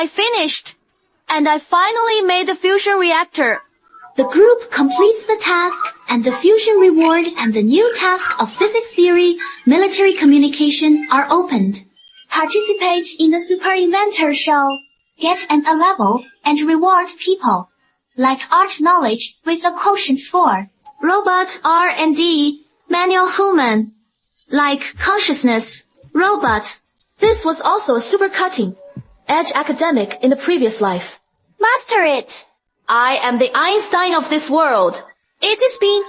I finished. And I finally made the fusion reactor. The group completes the task, and the fusion reward and the new task of physics theory, military communication are opened. Participate in the Super Inventor show. Get an A level and reward people. Like art knowledge with a quotient score. Robot R&D, manual human. Like consciousness, robot. This was also a super cutting edge academic in the previous life. Master it. I am the Einstein of this world. It has been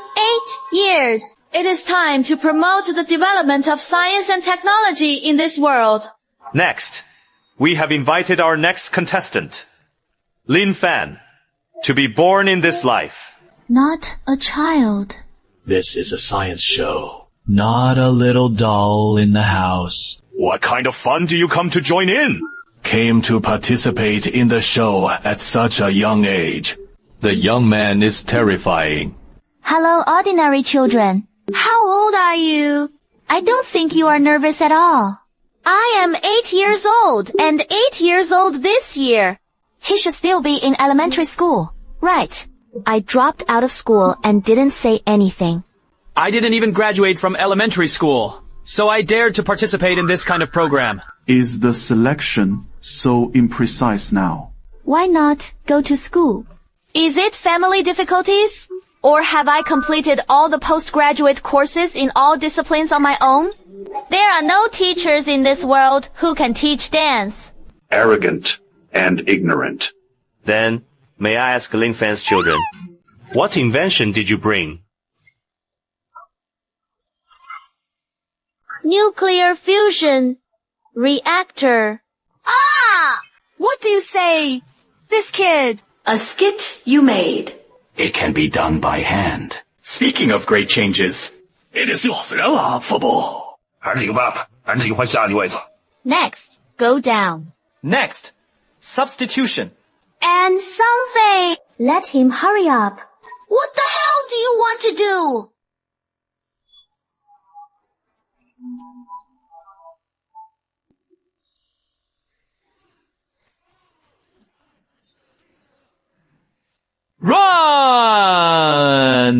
8 years. It is time to promote the development of science and technology in this world. Next, we have invited our next contestant, Lin Fan, to be born in this life. Not a child. This is a science show, not a little doll in the house. What kind of fun do you come to join in? Came to participate in the show at such a young age. The young man is terrifying. Hello, ordinary children. How old are you? I don't think you are nervous at all. I am 8 years old and 8 years old this year. He should still be in elementary school. Right. I dropped out of school and didn't say anything. I didn't even graduate from elementary school, so I dared to participate in this kind of program. Is the selection so imprecise now? Why not go to school? Is it family difficulties? Or have I completed all the postgraduate courses in all disciplines on my own? There are no teachers in this world who can teach dance. Arrogant and ignorant. Then, may I ask Lin Fan's children, what invention did you bring? Nuclear fusion. Reactor. Ah! What do you say? This kid. A skit you made. It can be done by hand. Speaking of great changes, it is unbelievable. Next, go down. Next, substitution. And something. Let him hurry up. What the hell do you want to do? Run!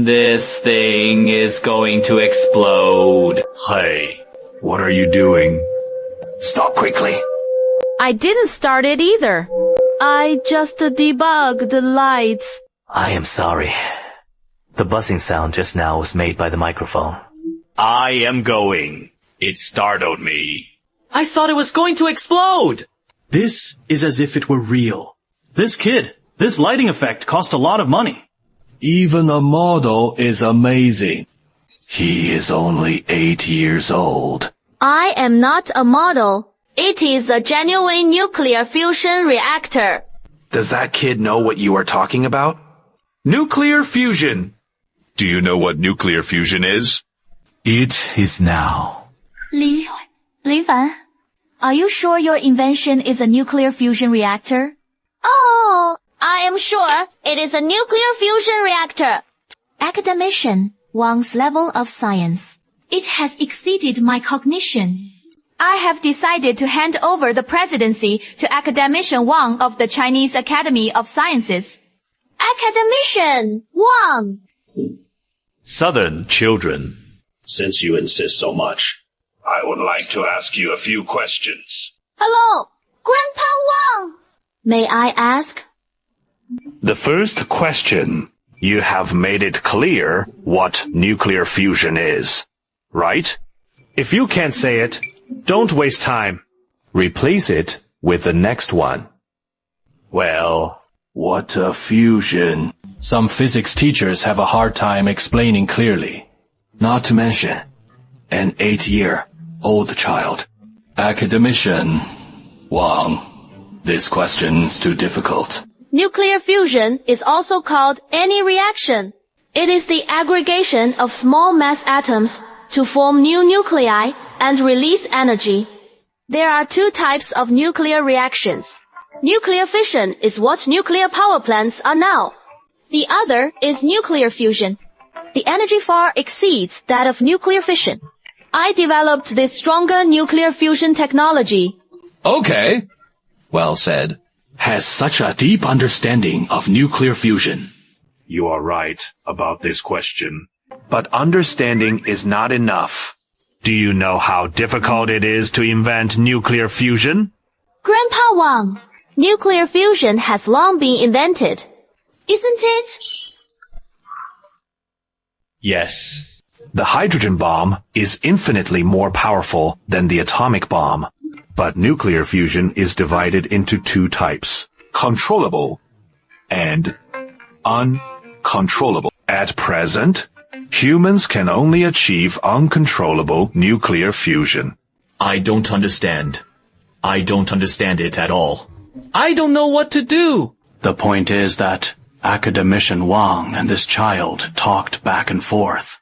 This thing is going to explode. Hey, what are you doing? Stop quickly. I didn't start it either. I just debugged the lights. I am sorry. The buzzing sound just now was made by the microphone. I am going. It startled me. I thought it was going to explode. This is as if it were real. This lighting effect cost a lot of money. Even a model is amazing. He is only 8 years old. I am not a model. It is a genuine nuclear fusion reactor. Does that kid know what you are talking about? Nuclear fusion. Do you know what nuclear fusion is? It is now. Lin Fan, are you sure your invention is a nuclear fusion reactor? Oh, I am sure it is a nuclear fusion reactor. Academician Wang's level of science. It has exceeded my cognition. I have decided to hand over the presidency to Academician Wang of the Chinese Academy of Sciences. Academician Wang! Southern children. Since you insist so much, I would like to ask you a few questions. Hello, Grandpa Wang! May I ask? The first question. You have made it clear what nuclear fusion is, right? If you can't say it, don't waste time. Replace it with the next one. Well, what a fusion. Some physics teachers have a hard time explaining clearly. Not to mention, an 8-year-old child. Academician Wang, this question's too difficult. Nuclear fusion is also called any reaction. It is the aggregation of small mass atoms to form new nuclei and release energy. There are two types of nuclear reactions. Nuclear fission is what nuclear power plants are now. The other is nuclear fusion. The energy far exceeds that of nuclear fission. I developed this stronger nuclear fusion technology. Okay. Well said. has such a deep understanding of nuclear fusion. You are right about this question. But understanding is not enough. Do you know how difficult it is to invent nuclear fusion? Grandpa Wang, nuclear fusion has long been invented, isn't it? Yes. The hydrogen bomb is infinitely more powerful than the atomic bomb. But nuclear fusion is divided into two types, controllable and uncontrollable. At present, humans can only achieve uncontrollable nuclear fusion. I don't understand. I don't understand it at all. I don't know what to do. The point is that Academician Wang and this child talked back and forth.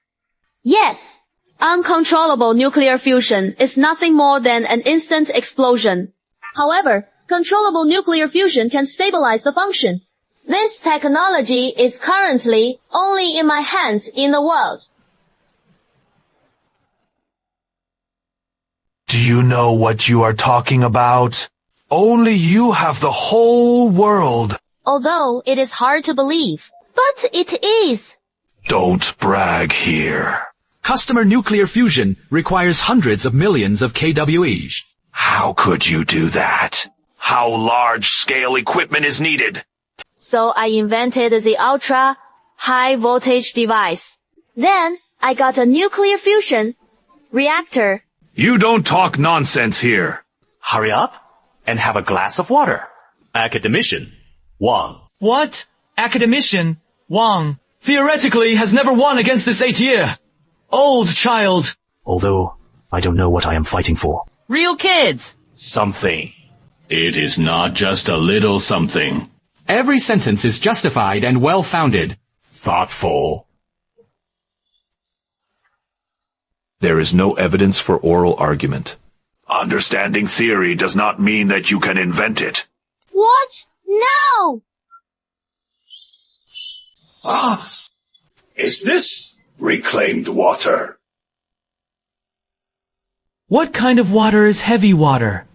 Yes. Uncontrollable nuclear fusion is nothing more than an instant explosion. However, controllable nuclear fusion can stabilize the function. This technology is currently only in my hands in the world. Do you know what you are talking about? Only you have the whole world. Although it is hard to believe, but it is. Don't brag here. Customer nuclear fusion requires hundreds of millions of kWe. How could you do that? How large-scale equipment is needed? So I invented the ultra high voltage device. Then I got a nuclear fusion reactor. You don't talk nonsense here. Hurry up and have a glass of water. Academician Wang. What? Academician Wang theoretically has never won against this 8-year old child. Although I don't know what I am fighting for. Real kids. Something. It is not just a little something. Every sentence is justified and well-founded. Thoughtful. There is no evidence for oral argument. Understanding theory does not mean that you can invent it. What? No! Is this reclaimed water? What kind of water is heavy water?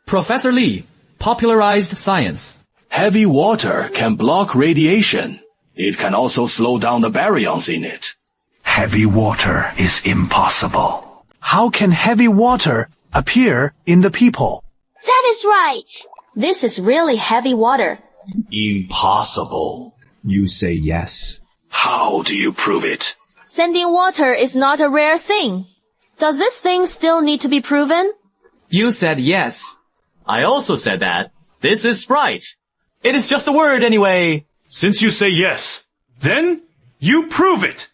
Professor Lee popularized science. Heavy water can block radiation. It can also slow down the baryons in it. Heavy water is impossible. How can heavy water appear in the people? That is right. This is really heavy water. Impossible. You say yes. How do you prove it? Sending water is not a rare thing. Does this thing still need to be proven? You said yes. I also said that. This is Sprite. It is just a word anyway. Since you say yes, then you prove it.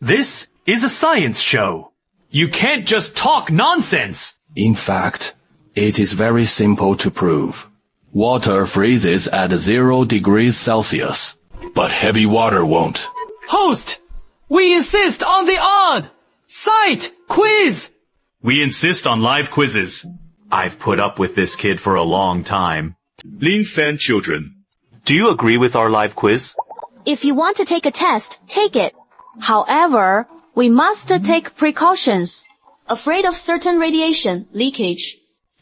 This is a science show. You can't just talk nonsense. In fact, it is very simple to prove. Water freezes at 0 degrees Celsius, but heavy water won't. Host, we insist on the odd site quiz. We insist on live quizzes. I've put up with this kid for a long time. Lin Fan children, do you agree with our live quiz? If you want to take a test, take it. However, we must take precautions. Afraid of certain radiation leakage.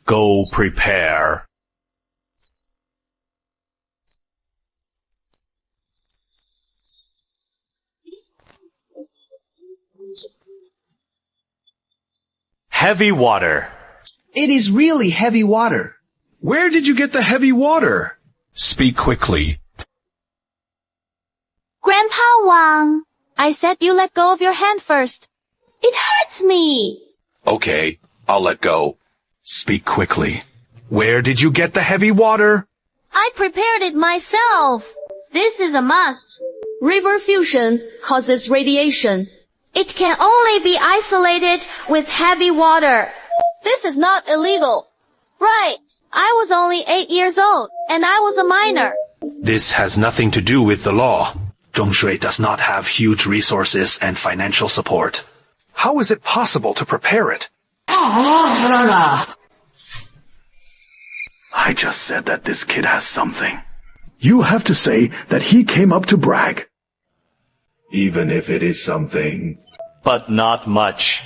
Go prepare. Heavy water. It is really heavy water. Where did you get the heavy water? Speak quickly. Grandpa Wang, I said you let go of your hand first. It hurts me. Okay, I'll let go. Speak quickly. Where did you get the heavy water? I prepared it myself. This is a must. River fusion causes radiation. It can only be isolated with heavy water. This is not illegal. Right. I was only 8 years old, and I was a minor. This has nothing to do with the law. Zhongshui does not have huge resources and financial support. How is it possible to prepare it? I just said that this kid has something. You have to say that he came up to brag. Even if it is something. But not much.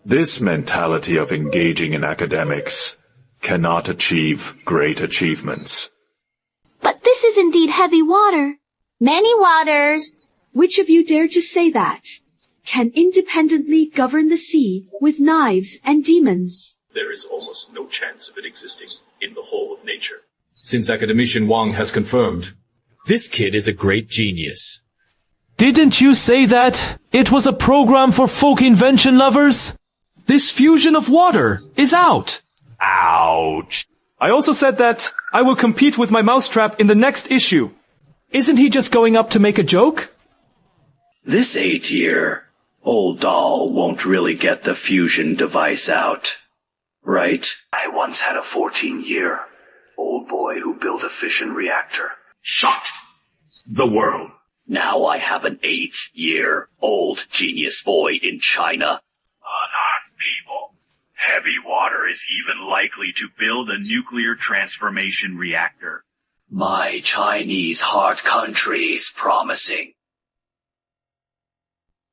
This mentality of engaging in academics cannot achieve great achievements. This is indeed heavy water. Many waters. Which of you dare to say that? Can independently govern the sea with knives and demons? There is almost no chance of it existing in the whole of nature. Since Academician Wang has confirmed, this kid is a great genius. Didn't you say that it was a program for folk invention lovers? This fusion of water is out. Ouch. I also said that I will compete with my mousetrap in the next issue. Isn't he just going up to make a joke? This 8-year old doll won't really get the fusion device out. Right? I once had a 14-year old boy who built a fission reactor. Shocked the world. Now I have an 8-year-old genius boy in China. Unarmed people. Heavy water is even likely to build a nuclear transformation reactor. My Chinese heart country is promising.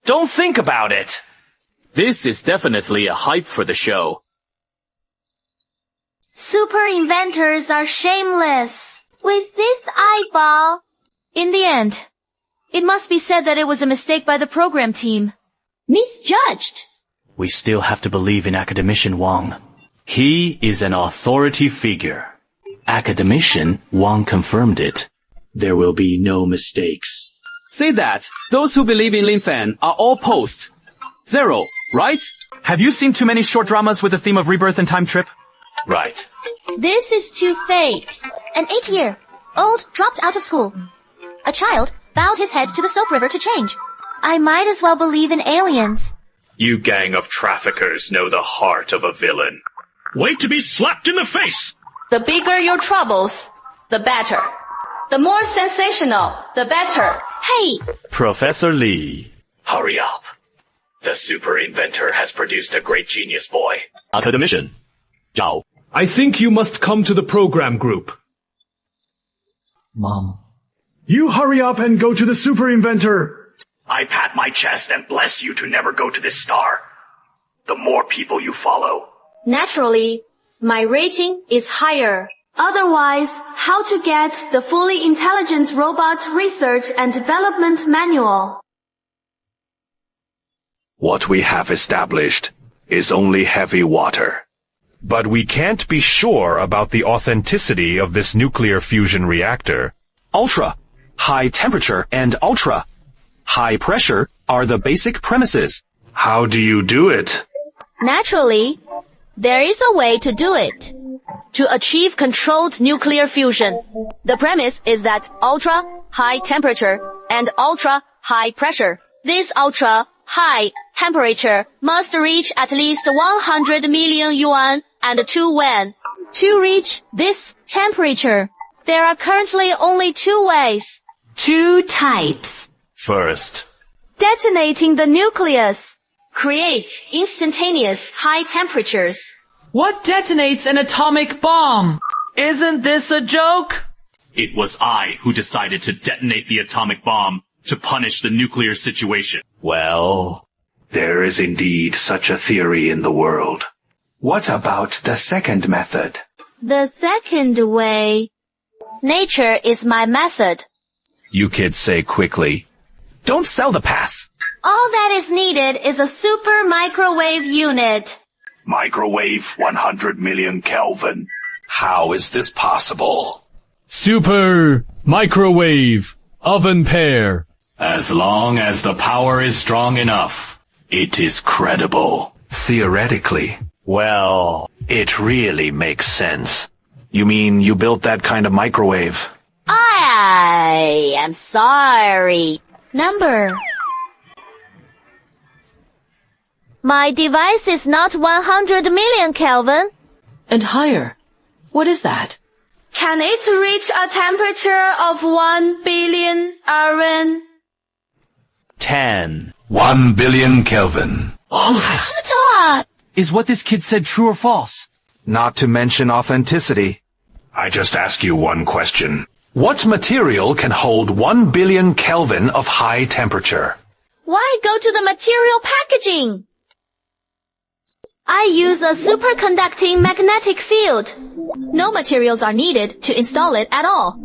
Don't think about it. This is definitely a hype for the show. Super inventors are shameless. With this eyeball. In the end, it must be said that it was a mistake by the program team. Misjudged. We still have to believe in Academician Wang. He is an authority figure. Academician Wang confirmed it. There will be no mistakes. Say that those who believe in Lin Fan are all post. Zero, right? Have you seen too many short dramas with the theme of rebirth and time trip? Right. This is too fake. An 8-year-old dropped out of school. A child bowed his head to the soap river to change. I might as well believe in aliens. You gang of traffickers know the heart of a villain. Wait to be slapped in the face! The bigger your troubles, the better. The more sensational, the better. Hey! Professor Lee. Hurry up. The super inventor has produced a great genius boy. Academician. Zhao. I think you must come to the program group. Mom. You hurry up and go to the super inventor. I pat my chest and bless you to never go to this star. The more people you follow. Naturally, my rating is higher. Otherwise, how to get the fully intelligent robot research and development manual? What we have established is only heavy water. But we can't be sure about the authenticity of this nuclear fusion reactor. Ultra, high temperature, and ultra high pressure are the basic premises. How do you do it? Naturally, there is a way to do it. To achieve controlled nuclear fusion, the premise is that ultra-high temperature and ultra-high pressure. This ultra-high temperature must reach at least 100 million yuan and 2 yuan. To reach this temperature, there are currently only 2 ways. 2 types. First, Detonating the nucleus. Create instantaneous high temperatures. What detonates an atomic bomb? Isn't this a joke? it was I who decided to detonate the atomic bomb to punish the nuclear situation. Well, there is indeed such a theory in the world. What about the second method? The second way. Nature is my method. You kids say quickly. Don't sell the pass. All that is needed is a super microwave unit. Microwave 100 million Kelvin. How is this possible? Super microwave oven pair. As long as the power is strong enough, it is credible. Theoretically. Well, it really makes sense. You mean you built that kind of microwave? I am sorry. Number. My device is not 100 million Kelvin. And higher. What is that? Can it reach a temperature of 1 billion Rn? 10. 1 billion Kelvin. Is what this kid said true or false? Not to mention authenticity. I just ask you one question. What material can hold 1 billion Kelvin of high temperature? Why go to the material packaging? I use a superconducting magnetic field. No materials are needed to install it at all.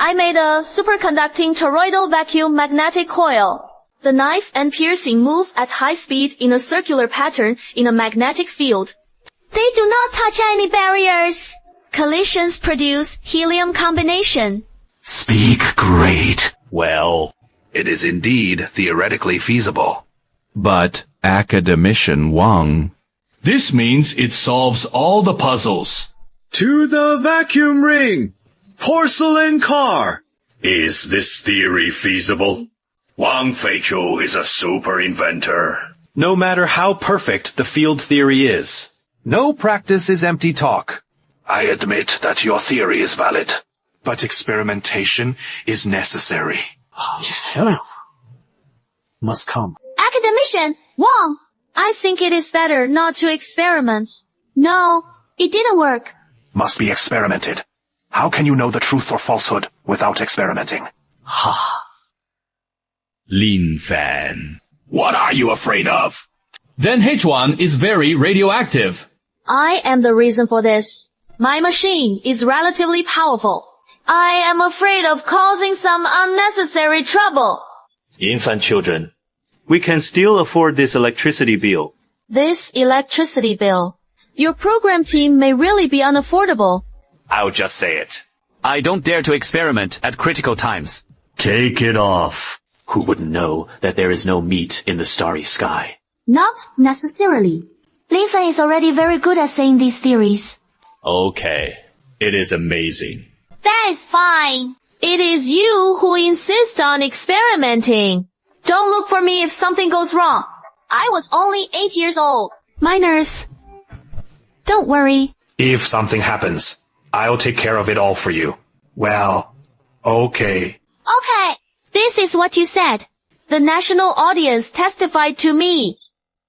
I made a superconducting toroidal vacuum magnetic coil. The knife and piercing move at high speed in a circular pattern in a magnetic field. They do not touch any barriers. Collisions produce helium combination. Speak great. Well, it is indeed theoretically feasible. But, academician Wang, this means it solves all the puzzles. To the vacuum ring! Porcelain car! Is this theory feasible? Wang Feiqiu is a super inventor. No matter how perfect the field theory is, no practice is empty talk. I admit that your theory is valid, but experimentation is necessary. Must come. Academician, Wang! I think it is better not to experiment. No, it didn't work. Must be experimented. How can you know the truth or falsehood without experimenting? Ha. Lin Fan. What are you afraid of? Then H1 is very radioactive. I am the reason for this. My machine is relatively powerful. I am afraid of causing some unnecessary trouble. Infant children. We can still afford this electricity bill. This electricity bill. Your program team may really be unaffordable. I'll just say it. I don't dare to experiment at critical times. Take it off. Who wouldn't know that there is no meat in the starry sky? Not necessarily. Lin Fan is already very good at saying these theories. Okay. It is amazing. That is fine. It is you who insist on experimenting. Don't look for me if something goes wrong. I was only 8 years old. Minors. Don't worry. If something happens, I'll take care of it all for you. Well, okay. Okay. This is what you said. The national audience testified to me.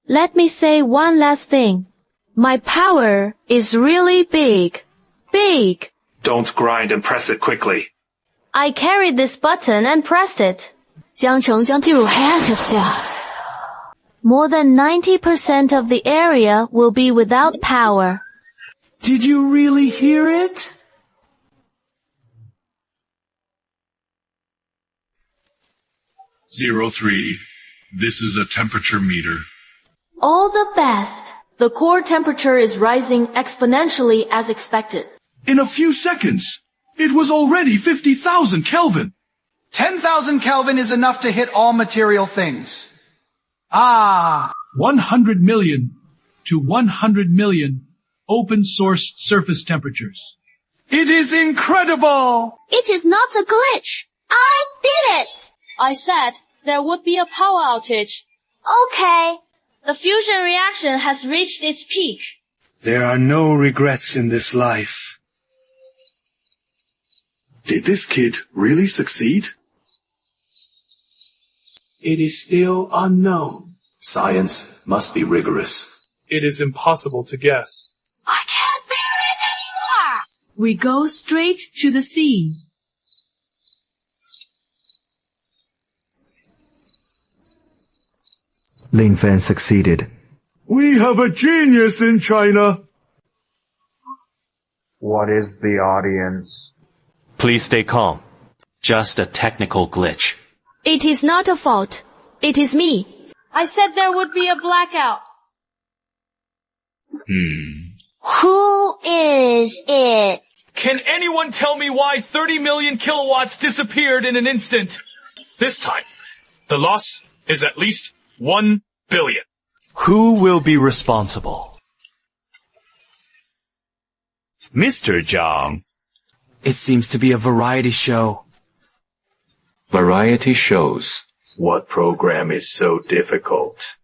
Let me say one last thing. My power is really big. Big. Don't grind and press it quickly. I carried this button and pressed it. More than 90% of the area will be without power. Did you really hear it? (03) This is a temperature meter. All the best. The core temperature is rising exponentially as expected. In a few seconds, it was already 50,000 Kelvin. 10,000 Kelvin is enough to hit all material things. 100 million to 100 million open source surface temperatures. It is incredible! It is not a glitch. I did it! I said there would be a power outage. Okay. The fusion reaction has reached its peak. There are no regrets in this life. Did this kid really succeed? It is still unknown. Science must be rigorous. It is impossible to guess. I can't bear it anymore! We go straight to the sea. Lin Fan succeeded. We have a genius in China. What is the audience? Please stay calm. Just a technical glitch. It is not a fault. It is me. I said there would be a blackout. Who is it? Can anyone tell me why 30 million kilowatts disappeared in an instant? This time, the loss is at least 1 billion. Who will be responsible? Mr. Zhang. It seems to be a variety show. Variety shows. What program is so difficult?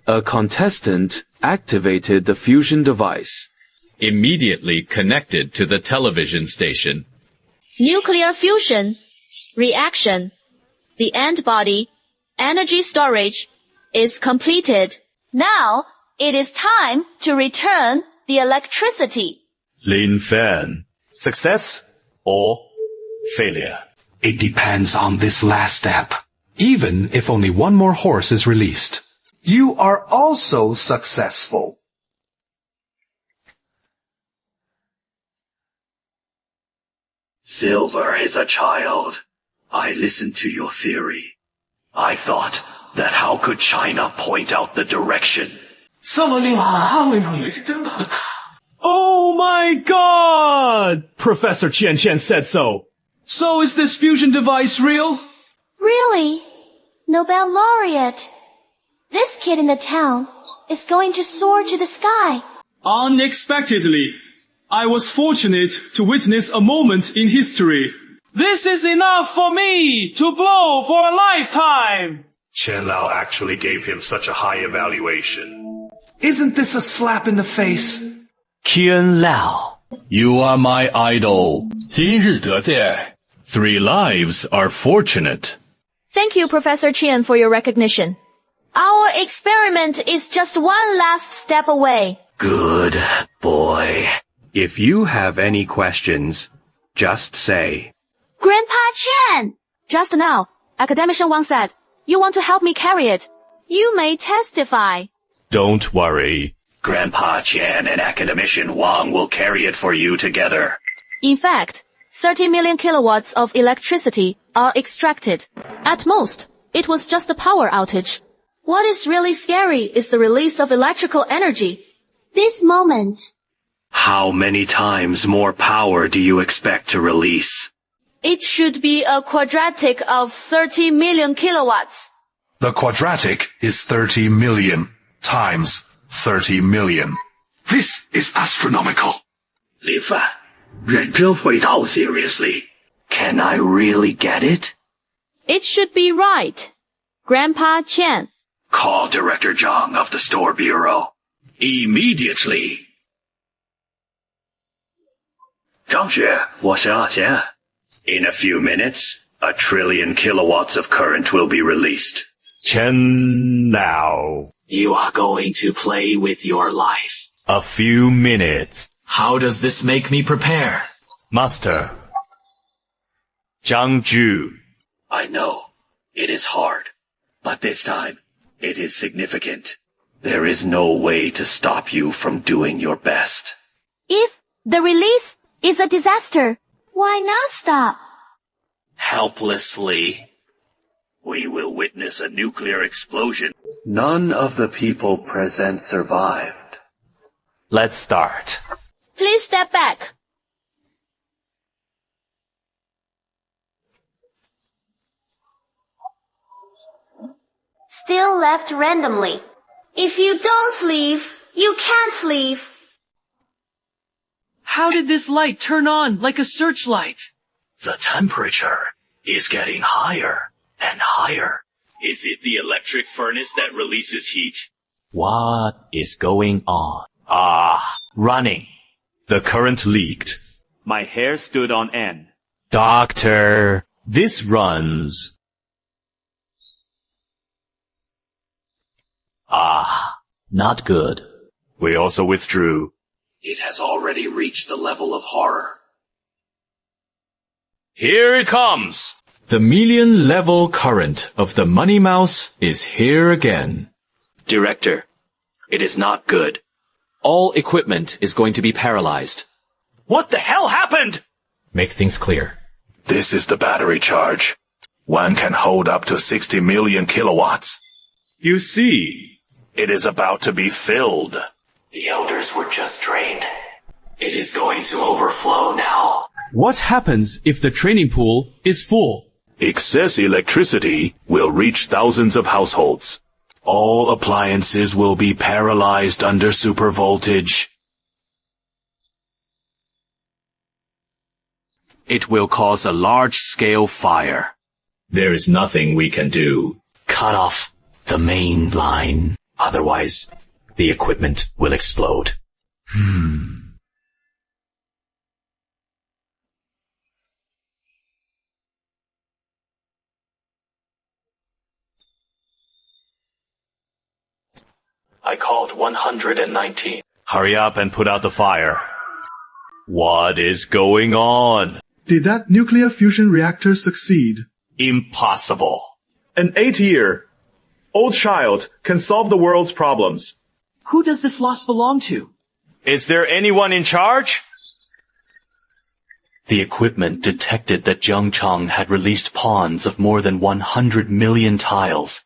A contestant activated the fusion device. Immediately connected to the television station. Nuclear fusion. Reaction. The end body. Energy storage is completed. Now, it is time to return the electricity. Lin Fan. Success or failure? It depends on this last step. Even if only one more horse is released. You are also successful. Silver is a child. I listened to your theory. I thought that how could China point out the direction? Oh my god! Professor Qian Qian said so. So is this fusion device real? Really? Nobel laureate. This kid in the town is going to soar to the sky. Unexpectedly, I was fortunate to witness a moment in history. This is enough for me to blow for a lifetime. Chen Lao actually gave him such a high evaluation. Isn't this a slap in the face? Qian Lao. You are my idol. 今日得见. 3 lives are fortunate. Thank you, Professor Qian, for your recognition. Our experiment is just one last step away. Good boy. If you have any questions, just say. Grandpa Qian! Just now, Academician Wang said, you want to help me carry it. You may testify. Don't worry. Grandpa Qian and Academician Wang will carry it for you together. In fact, 30 million kilowatts of electricity are extracted. At most, it was just a power outage. What is really scary is the release of electrical energy. This moment. How many times more power do you expect to release? It should be a quadratic of 30 million kilowatts. The quadratic is 30 million times 30 million. This is astronomical. Li Fan, 认真回答 seriously. Can I really get it? It should be right. Grandpa Qian. Call Director Zhang of the Store Bureau. Immediately. 张雪，我沈亚贤. In a few minutes, 1 trillion kilowatts of current will be released. Chen Lao. You are going to play with your life. A few minutes. How does this make me prepare? Master. Zhang Ju. I know. It is hard. But this time, it is significant. There is no way to stop you from doing your best. If the release is a disaster, why not stop? Helplessly. We will witness a nuclear explosion. None of the people present survived. Let's start. Please step back. Still left randomly. If you don't leave, you can't leave. How did this light turn on like a searchlight? The temperature is getting higher and higher. Is it the electric furnace that releases heat? What is going on? Running. The current leaked. My hair stood on end. Doctor, this runs. Not good. We also withdrew. It has already reached the level of horror. Here it comes! The million-level current of the Money Mouse is here again. Director, it is not good. All equipment is going to be paralyzed. What the hell happened? Make things clear. This is the battery charge. One can hold up to 60 million kilowatts. You see, it is about to be filled. The elders were just drained. It is going to overflow now. What happens if the training pool is full? Excess electricity will reach thousands of households. All appliances will be paralyzed under supervoltage. It will cause a large-scale fire. There is nothing we can do. Cut off the main line. Otherwise, the equipment will explode. I called 119. Hurry up and put out the fire. What is going on? Did that nuclear fusion reactor succeed? Impossible. An 8-year-old child can solve the world's problems. Who does this loss belong to? Is there anyone in charge? The equipment detected that Zhengchang had released pawns of more than 100 million tiles.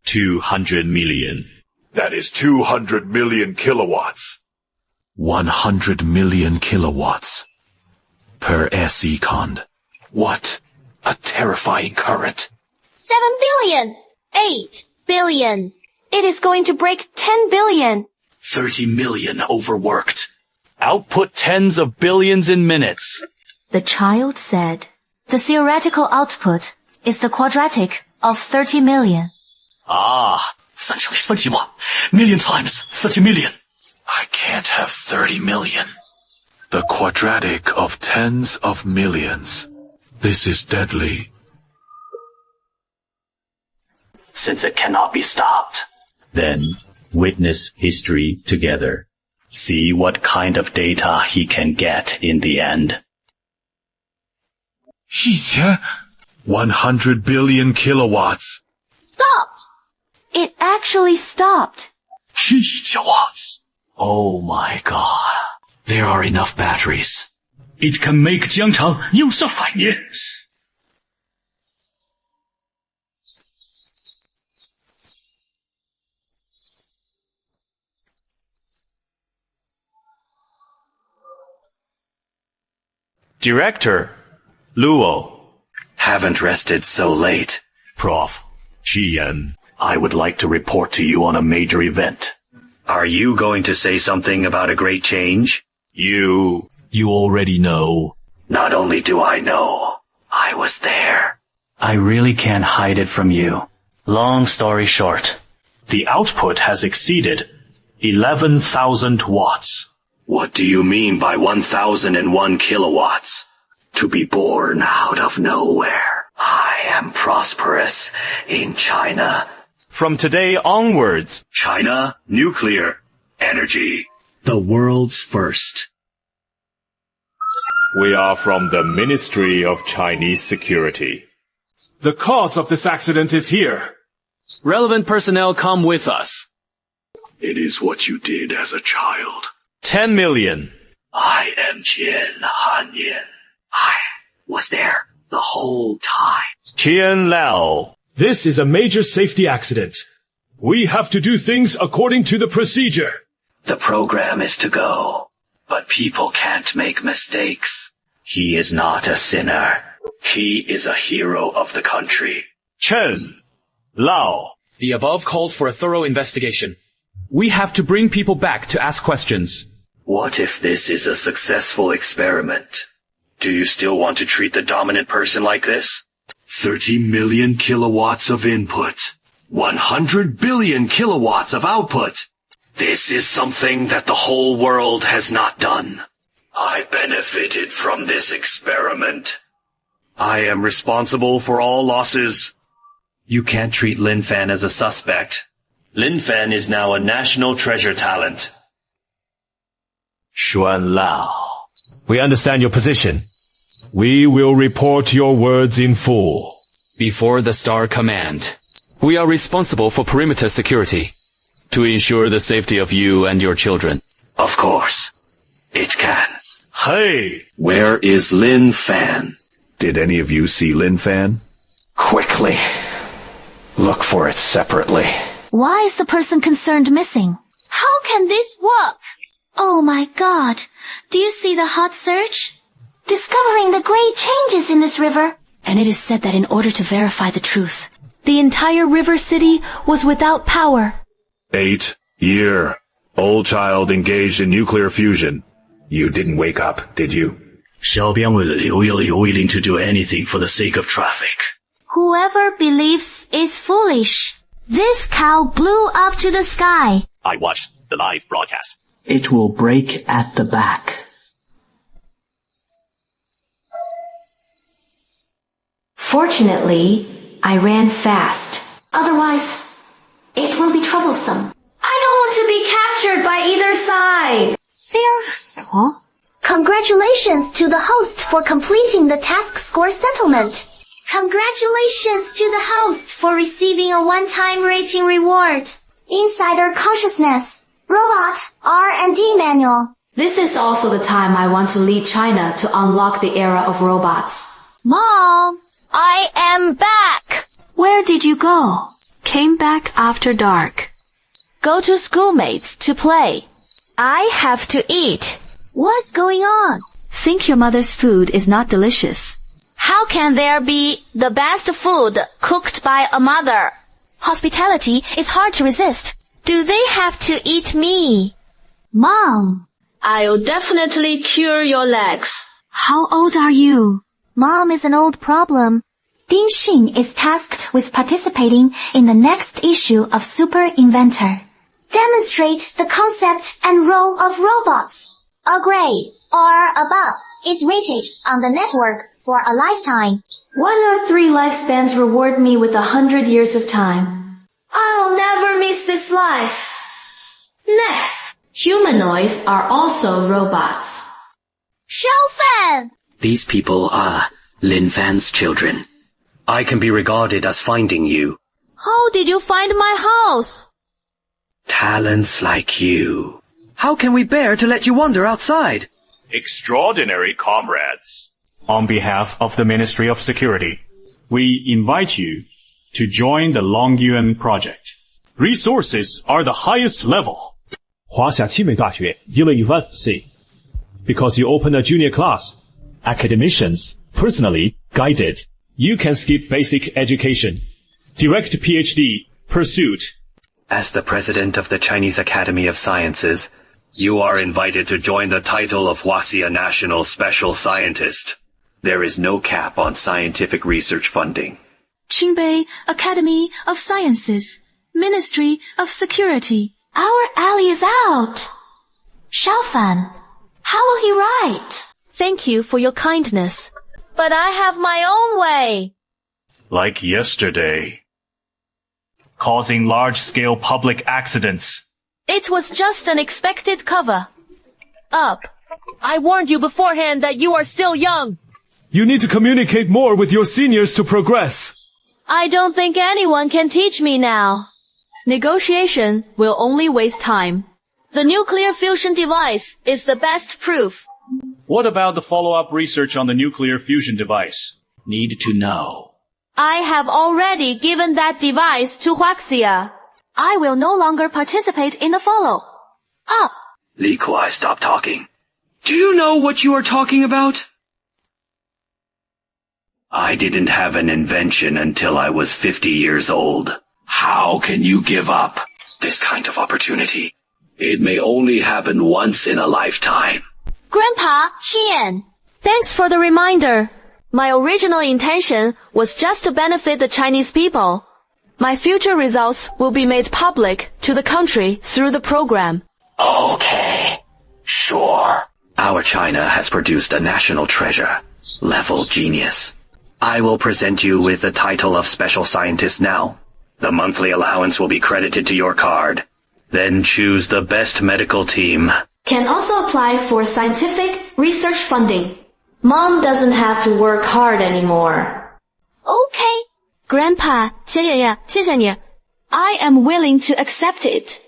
200 million. That is 200 million kilowatts. 100 million kilowatts per second. What a terrifying current. 7 billion. 8 billion. It is going to break 10 billion. 30 million overworked. Output tens of billions in minutes. The child said, the theoretical output is the quadratic of 30 million. 30万 million times 30 million. I can't have 30 million. The quadratic of tens of millions. This is deadly. Since it cannot be stopped, Then witness history together. see what kind of data he can get in the end. 100 billion kilowatts. Stopped. It actually stopped. 10 gigawatts. Oh my god. There are enough batteries. It can make Jiangchang 有效反应。Director, Luo. Haven't rested so late. Prof. Qian, I would like to report to you on a major event. Are you going to say something about a great change? You already know. Not only do I know, I was there. I really can't hide it from you. Long story short, the output has exceeded 11,000 watts. What do you mean by 1001 kilowatts? To be born out of nowhere. I am prosperous in China. From today onwards, China nuclear energy. The world's first. We are from the Ministry of Chinese Security. The cause of this accident is here. Relevant personnel come with us. It is what you did as a child. 10 million. I am Qian Hanyan. I was there the whole time. Qian Lao. This is a major safety accident. We have to do things according to the procedure. The program is to go, but people can't make mistakes. He is not a sinner. He is a hero of the country. Chen. Lao. The above called for a thorough investigation. We have to bring people back to ask questions. What if this is a successful experiment? Do you still want to treat the dominant person like this? 30 million kilowatts of input. 100 billion kilowatts of output. This is something that the whole world has not done. I benefited from this experiment. I am responsible for all losses. You can't treat Lin Fan as a suspect. Lin Fan is now a national treasure talent. Xuan Lao. We understand your position. We will report your words in full. Before the Star Command, we are responsible for perimeter security to ensure the safety of you and your children. Of course. It can. Hey! Where is Lin Fan? Did any of you see Lin Fan? Quickly. Look for it separately. Why is the person concerned missing? How can this work? Oh my god. Do you see the hot surge? Discovering the great changes in this river. And it is said that in order to verify the truth, the entire river city was without power. 8-year-old child engaged in nuclear fusion. You didn't wake up, did you? 小编为了刘又有 willing to do anything for the sake of traffic. Whoever believes is foolish. This cow blew up to the sky. I watched the live broadcast. It will break at the back. Fortunately, I ran fast. Otherwise, it will be troublesome. I don't want to be captured by either side. Congratulations to the host for completing the task score settlement. Congratulations to the host for receiving a one-time rating reward. Insider consciousness. Robot R&D manual. This is also the time I want to lead China to unlock the era of robots. Mom, I am back! Where did you go? Came back after dark. Go to schoolmates to play. I have to eat. What's going on? Think your mother's food is not delicious. How can there be the best food cooked by a mother? Hospitality is hard to resist. Do they have to eat me? Mom, I'll definitely cure your legs. how old are you? Mom is an old problem. Ding Xin is tasked with participating in the next issue of Super Inventor. Demonstrate the concept and role of robots. A grade or above is rated on the network for a lifetime. 1 or 3 lifespans reward me with 100 years of time. I'll never miss this life. Next, humanoids are also robots. Xiaofan! These people are Lin Fan's children. I can be regarded as finding you. How did you find my house? Talents like you. How can we bear to let you wander outside? Extraordinary comrades. On behalf of the Ministry of Security, we invite you to join the Longyuan Project. Resources are the highest level. 华夏奇美大学 University. Because you open a junior class. Academicians, personally guided. You can skip basic education. Direct PhD, pursuit. As the president of the Chinese Academy of Sciences, you are invited to join the title of Huaxia National Special Scientist. There is no cap on scientific research funding. Qingbei Academy of Sciences, Ministry of Security. Our alley is out. Xiaofan, how will he write? Thank you for your kindness. But I have my own way. Like yesterday. Causing large-scale public accidents. It was just an expected cover. Up. I warned you beforehand that you are still young. You need to communicate more with your seniors to progress. I don't think anyone can teach me now. Negotiation will only waste time. The nuclear fusion device is the best proof. What about the follow-up research on the nuclear fusion device? Need to know. I have already given that device to Huaxia. I will no longer participate in the follow. Up. Li Kuai, stop talking. Do you know what you are talking about? I didn't have an invention until I was 50 years old. How can you give up this kind of opportunity? It may only happen once in a lifetime. Grandpa, Qian. Thanks for the reminder. My original intention was just to benefit the Chinese people. My future results will be made public to the country through the program. Okay. Sure. Our China has produced a national treasure. Level genius. I will present you with the title of Special Scientist now. The monthly allowance will be credited to your card. Then choose the best medical team. Can also apply for scientific research funding. Mom doesn't have to work hard anymore. Okay. Grandpa, 钱爷爷，谢谢你. I am willing to accept it.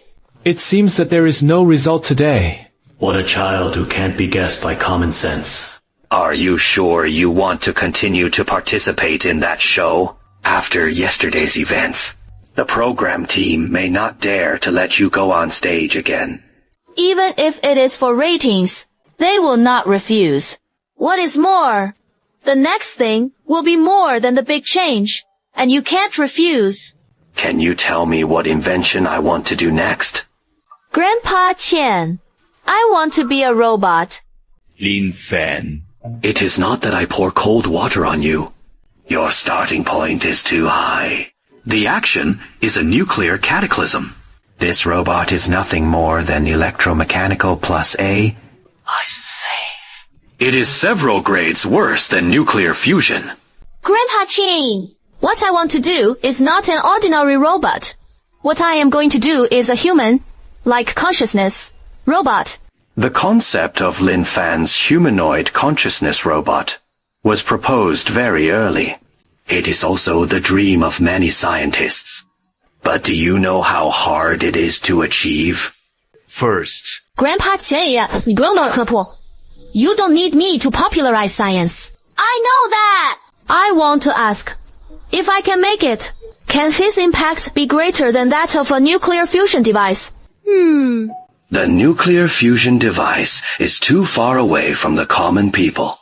It seems that there is no result today. What a child who can't be guessed by common sense. Are you sure you want to continue to participate in that show? After yesterday's events, the program team may not dare to let you go on stage again. Even if it is for ratings, they will not refuse. What is more, the next thing will be more than the big change, and you can't refuse. Can you tell me what invention I want to do next? Grandpa Qian, I want to be a robot. Lin Fan. It is not that I pour cold water on you. Your starting point is too high. The action is a nuclear cataclysm. This robot is nothing more than electromechanical plus A. I say. It is several grades worse than nuclear fusion. Grandpa Qin. What I want to do is not an ordinary robot. What I am going to do is a human, like consciousness, robot. The concept of Lin Fan's humanoid consciousness robot was proposed very early. It is also the dream of many scientists. But do you know how hard it is to achieve? First, Grandpa 前爷，你不用等我科普。You don't need me to popularize science. I know that! I want to ask, if I can make it, can his impact be greater than that of a nuclear fusion device? The nuclear fusion device is too far away from the common people.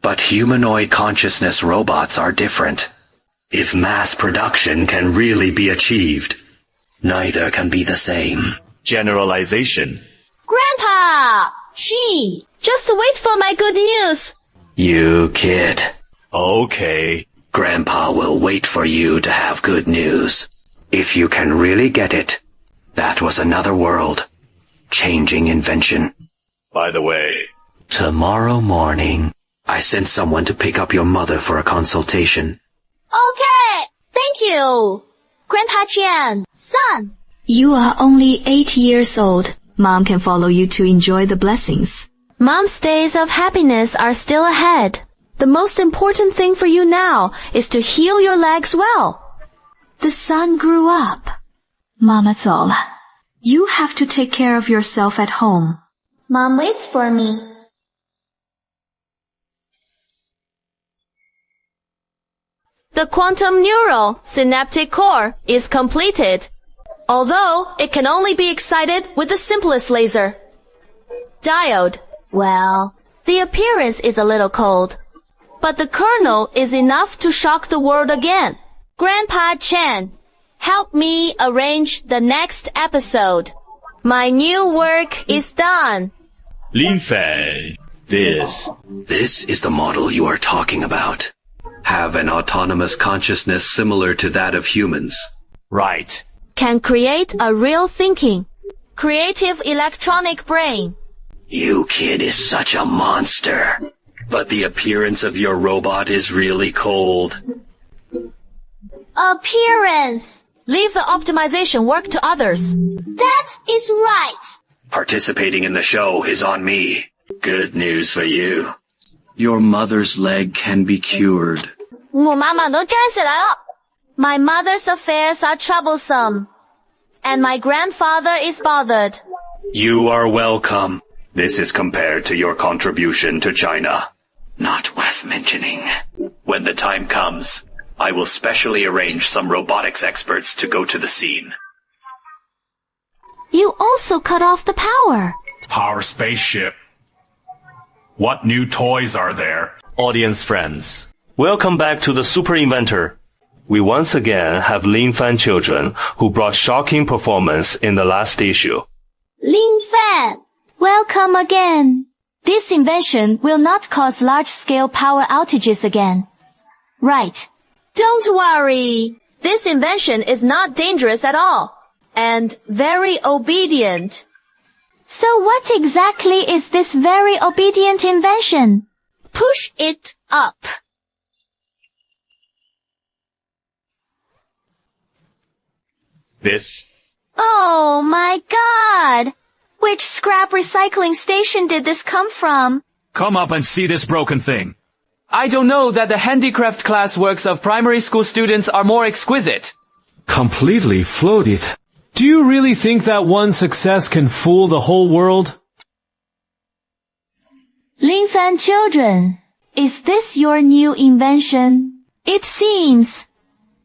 But humanoid consciousness robots are different. If mass production can really be achieved, neither can be the same. Generalization. Grandpa! Just wait for my good news. You kid. Okay. Grandpa will wait for you to have good news. If you can really get it. That was another world. Changing invention. By the way, tomorrow morning, I sent someone to pick up your mother for a consultation. Okay, thank you. Grandpa Chen, son. You are only 8 years old. Mom can follow you to enjoy the blessings. Mom's days of happiness are still ahead. The most important thing for you now is to heal your legs well. The son grew up. 妈妈走了。You have to take care of yourself at home. Mom waits for me. The quantum neural synaptic core is completed, although it can only be excited with the simplest laser. Diode. Well, the appearance is a little cold, but the kernel is enough to shock the world again. Grandpa Chen, help me arrange the next episode. My new work is done. Lin Fan, this is the model you are talking about. Have an autonomous consciousness similar to that of humans. Right. Can create a real thinking, creative electronic brain. You kid is such a monster. But the appearance of your robot is really cold. Appearance. Leave the optimization work to others. That is right. Participating in the show is on me. Good news for you. Your mother's leg can be cured. 我妈妈都站起来了。My mother's affairs are troublesome, and my grandfather is bothered. You are welcome. This is compared to your contribution to China. Not worth mentioning. When the time comes, I will specially arrange some robotics experts to go to the scene. You also cut off the power. Power spaceship. What new toys are there? audience friends. Welcome back to the Super Inventor. We once again have Lin Fan children who brought shocking performance in the last issue. Lin Fan, welcome again. This invention will not cause large-scale power outages again. Right. Don't worry. This invention is not dangerous at all, and very obedient. So what exactly is this very obedient invention? Push it up. This. Oh my god! Which scrap recycling station did this come from? Come up and see this broken thing. I don't know that the handicraft class works of primary school students are more exquisite. Completely floated. Do you really think that one success can fool the whole world? Lin Fan children, is this your new invention? It seems,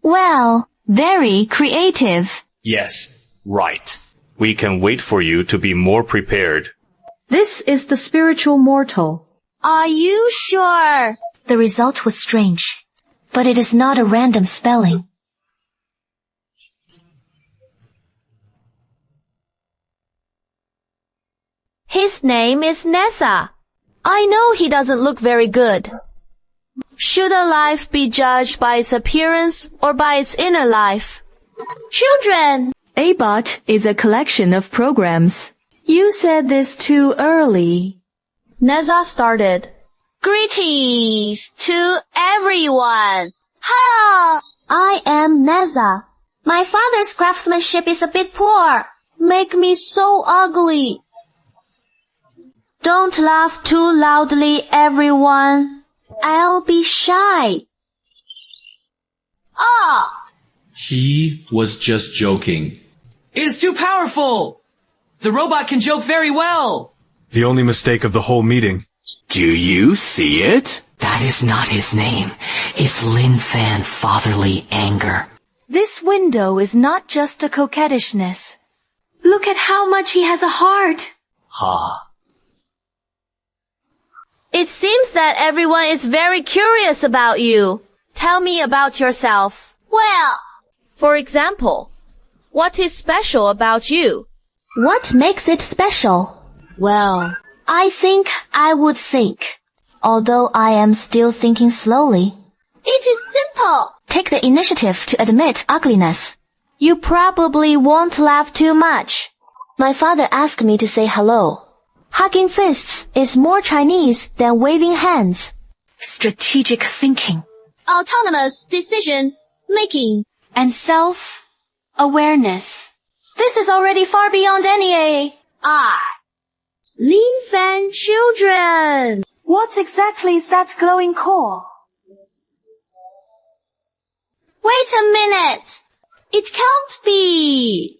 well, very creative. Yes, right. We can wait for you to be more prepared. This is the spiritual mortal. Are you sure? The result was strange, but it is not a random spelling. His name is Nessa. I know he doesn't look very good. Should a life be judged by its appearance or by its inner life? Children! A-bot is a collection of programs. You said this too early. Nessa started. Greetings to everyone. Hello, I am Neza. My father's craftsmanship is a bit poor. Make me so ugly. Don't laugh too loudly, everyone. I'll be shy. He was just joking. It's too powerful! The robot can joke very well. The only mistake of the whole meeting. Do you see it? That is not his name. It's Lin Fan Fatherly Anger. This window is not just a coquettishness. Look at how much he has a heart. Ha. It seems that everyone is very curious about you. Tell me about yourself. Well, For example, what is special about you? what makes it special? Well, I think I would think. Although I am still thinking slowly. It is simple. Take the initiative to admit ugliness. You probably won't laugh too much. My father asked me to say hello. Hugging fists is more Chinese than waving hands. Strategic thinking. Autonomous decision making. And self-awareness. This is already far beyond any Lin Fan children. What exactly is that glowing core? Wait a minute. It can't be.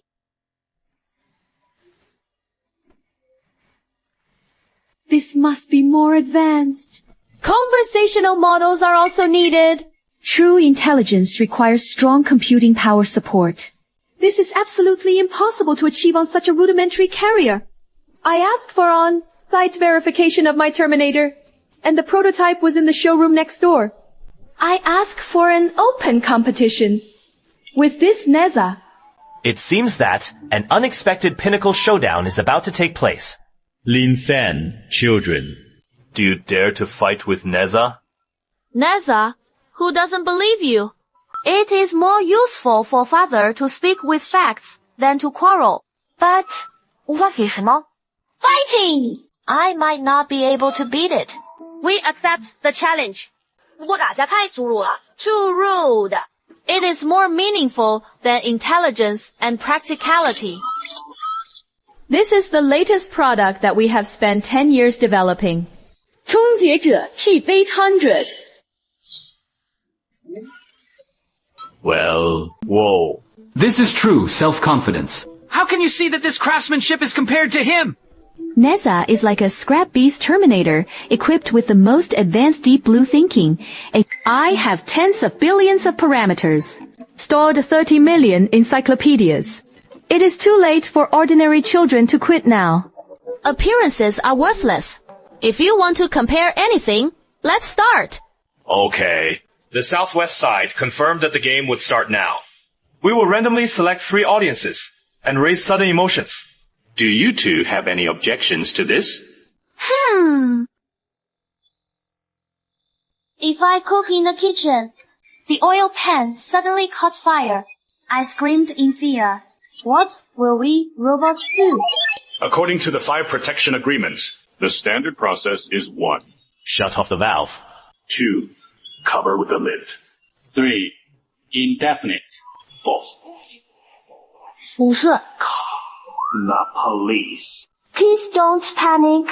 This must be more advanced. Conversational models are also needed. True intelligence requires strong computing power support. This is absolutely impossible to achieve on such a rudimentary carrier. I asked for on-site verification of my Terminator, and the prototype was in the showroom next door. I asked for an open competition. With this NESA, It seems that an unexpected pinnacle showdown is about to take place. Lin Fan children. Do you dare to fight with Neza? Neza, who doesn't believe you? It is more useful for father to speak with facts than to quarrel. But, 无法比什么? Fighting! I might not be able to beat it. We accept the challenge. 不过打架太粗鲁了. Too rude. It is more meaningful than intelligence and practicality. This is the latest product that we have spent 10 years developing. 终结者 T-800. Well, whoa. This is true self-confidence. How can you see that this craftsmanship is compared to him? NESA is like a scrap-beast Terminator equipped with the most advanced deep blue thinking. I have tens of billions of parameters, stored 30 million encyclopedias. It is too late for ordinary children to quit now. Appearances are worthless. If you want to compare anything, let's start. Okay. The southwest side confirmed that the game would start now. We will randomly select 3 audiences and raise sudden emotions. Do you two have any objections to this? If I cook in the kitchen, the oil pan suddenly caught fire. I screamed in fear. What will we robots do? According to the Fire Protection Agreement, the standard process is 1. Shut off the valve. 2. Cover with the lid. 3. Indefinite. 4. 不是. The police. Please don't panic.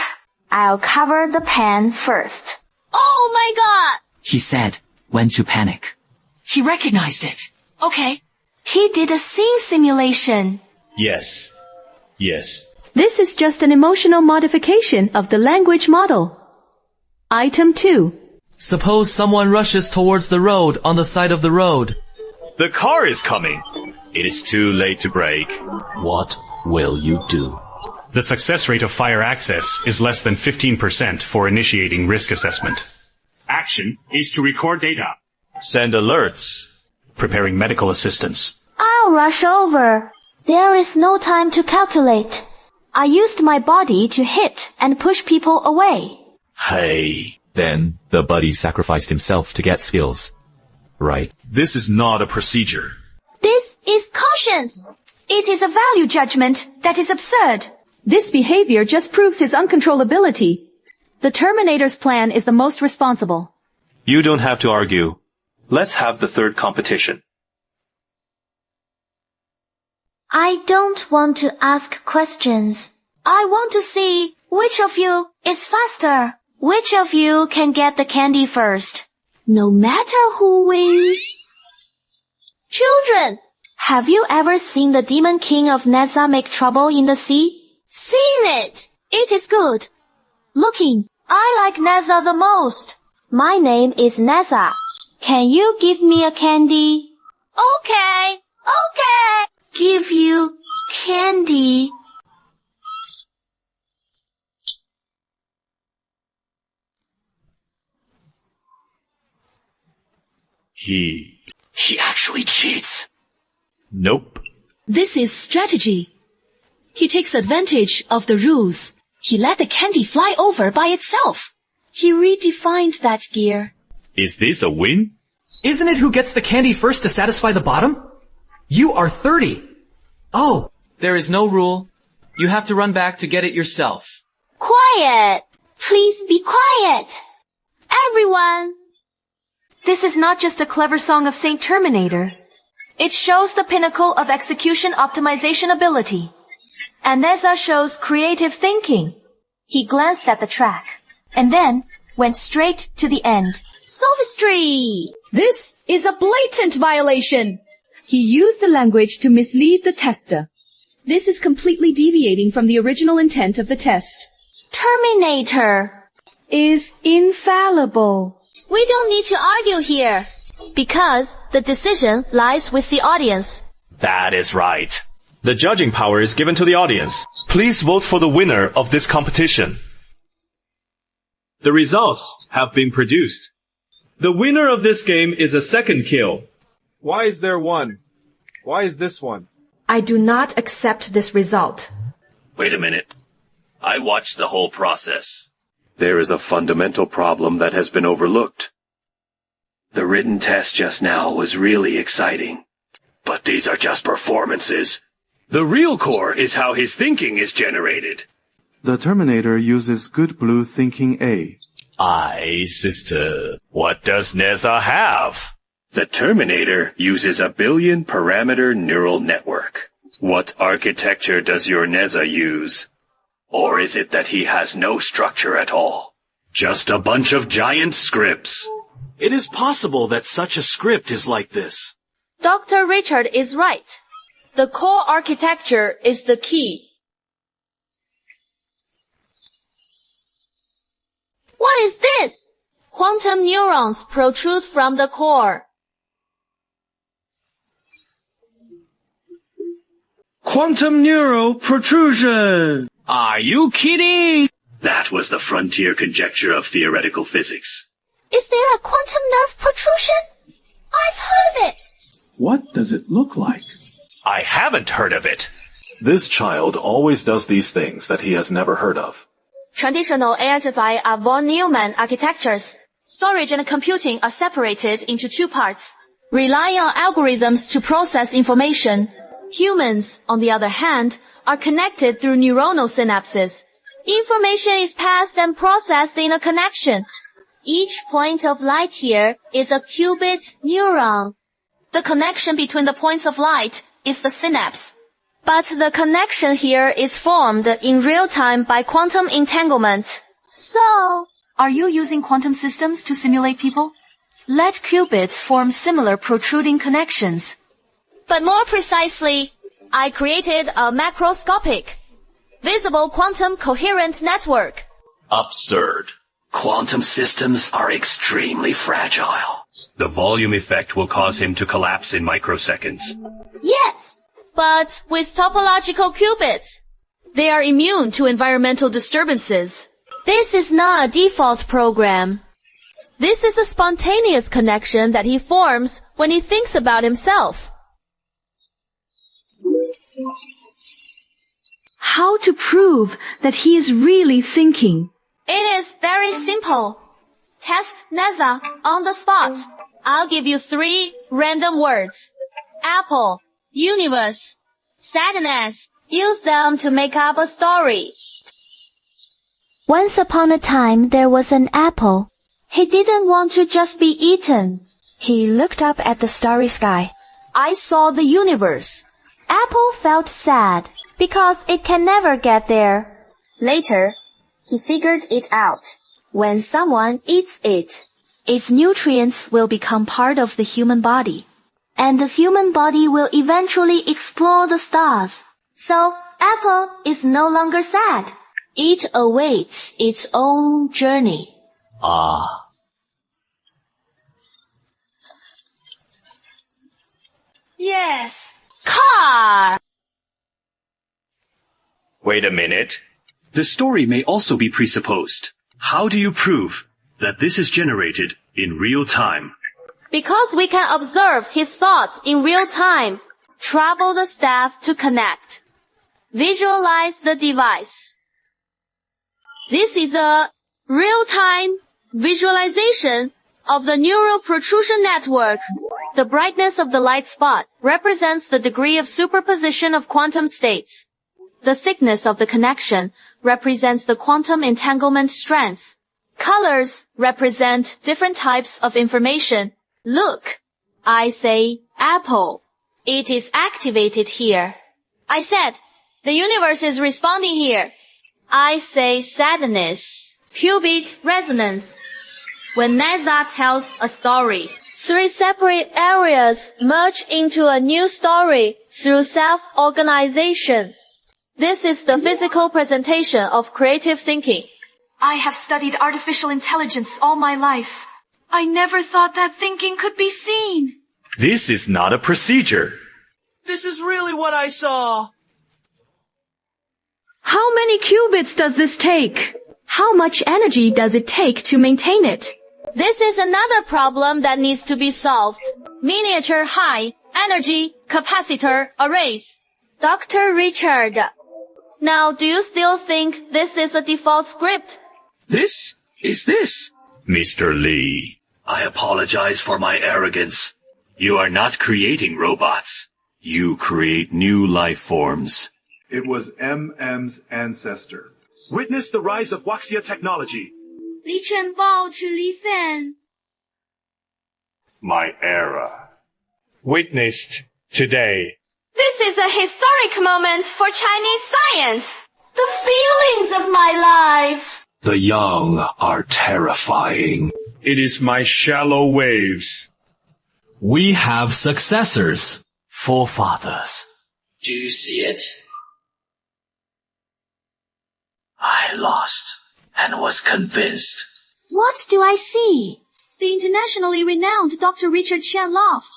I'll cover the pan first. Oh my god! He said when to panic. He recognized it. Okay. He did a scene simulation. Yes. Yes. This is just an emotional modification of the language model. Item 2. Suppose someone rushes towards the road on the side of the road. The car is coming. It is too late to brake. What will you do? The success rate of fire access is less than 15% for initiating risk assessment. Action is to record data. Send alerts. Preparing medical assistance. I'll rush over. There is no time to calculate. I used my body to hit and push people away. Hey. Then, the buddy sacrificed himself to get skills. Right. This is not a procedure. This is conscience. It is a value judgment that is absurd. This behavior just proves his uncontrollability. The Terminator's plan is the most responsible. You don't have to argue. Let's have the third competition. I don't want to ask questions. I want to see which of you is faster. Which of you can get the candy first? No matter who wins. Children! Have you ever seen the Demon King of Neza make trouble in the sea? Seen it. It is good. Looking, I like Neza the most. My name is Neza. Can you give me a candy? Okay. Give you candy. He actually cheats. Nope. This is strategy. He takes advantage of the rules. He let the candy fly over by itself. He redefined that gear. Is this a win? Isn't it who gets the candy first to satisfy the bottom? You are 30. Oh. There is no rule. You have to run back to get it yourself. Quiet. Please be quiet. Everyone. This is not just a clever song of Saint Terminator. It shows the pinnacle of execution optimization ability. And Neza shows creative thinking. He glanced at the track, and then went straight to the end. Sophistry! This is a blatant violation. He used the language to mislead the tester. This is completely deviating from the original intent of the test. Terminator is infallible. We don't need to argue here, because the decision lies with the audience. That is right. The judging power is given to the audience. Please vote for the winner of this competition. The results have been produced. The winner of this game is a second kill. Why is there one? Why is this one? I do not accept this result. Wait a minute. I watched the whole process. There is a fundamental problem that has been overlooked. The written test just now was really exciting. But these are just performances. The real core is how his thinking is generated. The Terminator uses Good Blue Thinking A. Aye, sister. What does Neza have? The Terminator uses a 1 billion parameter neural network. What architecture does your Neza use? Or is it that he has no structure at all? Just a bunch of giant scripts. It is possible that such a script is like this. Dr. Richard is right. The core architecture is the key. What is this? Quantum neurons protrude from the core. Quantum neural protrusion! Are you kidding? That was the frontier conjecture of theoretical physics. Is there a quantum nerve protrusion? I've heard of it. What does it look like? I haven't heard of it. This child always does these things that he has never heard of. Traditional AI design are von Neumann architectures. Storage and computing are separated into two parts, relying on algorithms to process information. Humans, on the other hand, are connected through neuronal synapses. Information is passed and processed in a connection. Each point of light here is a qubit neuron. The connection between the points of light is the synapse. But the connection here is formed in real time by quantum entanglement. So, are you using quantum systems to simulate people? Let qubits form similar protruding connections. But more precisely, I created a macroscopic, visible quantum coherent network. Absurd. Quantum systems are extremely fragile. The volume effect will cause him to collapse in microseconds. Yes, but with topological qubits, they are immune to environmental disturbances. This is not a default program. This is a spontaneous connection that he forms when he thinks about himself. How to prove that he is really thinking? It is very simple. Test Neza on the spot. I'll give you 3 random words. Apple, universe, sadness. Use them to make up a story. Once upon a time there was an apple. He didn't want to just be eaten. He looked up at the starry sky. I saw the universe. Apple felt sad because it can never get there. Later, he figured it out. When someone eats it, its nutrients will become part of the human body. And the human body will eventually explore the stars. So, Apple is no longer sad. It awaits its own journey. Ah. Yes. Car. Wait a minute. The story may also be presupposed. How do you prove that this is generated in real time? Because we can observe his thoughts in real time. Trouble the staff to connect. Visualize the device. This is a real-time visualization of the neural protrusion network. The brightness of the light spot represents the degree of superposition of quantum states. The thickness of the connection represents the quantum entanglement strength. Colors represent different types of information. Look, I say apple. It is activated here. I said, the universe is responding here. I say sadness. Qubit resonance. When NASA tells a story, 3 separate areas merge into a new story through self-organization. This is the physical presentation of creative thinking. I have studied artificial intelligence all my life. I never thought that thinking could be seen. This is not a procedure. This is really what I saw. How many qubits does this take? How much energy does it take to maintain it? This is another problem that needs to be solved. Miniature high energy capacitor arrays. Dr. Richard. Now, do you still think this is a default script? This is this. Mr. Lee, I apologize for my arrogance. You are not creating robots. You create new life forms. It was MM's ancestor. Witness the rise of Waxia technology. 离晨报去离粉. My era. Witnessed today. This is a historic moment for Chinese science. The feelings of my life. The young are terrifying. It is my shallow waves. We have successors. Forefathers. Do you see it? I lost and was convinced. What do I see? The internationally renowned Dr. Richard Chen Loft.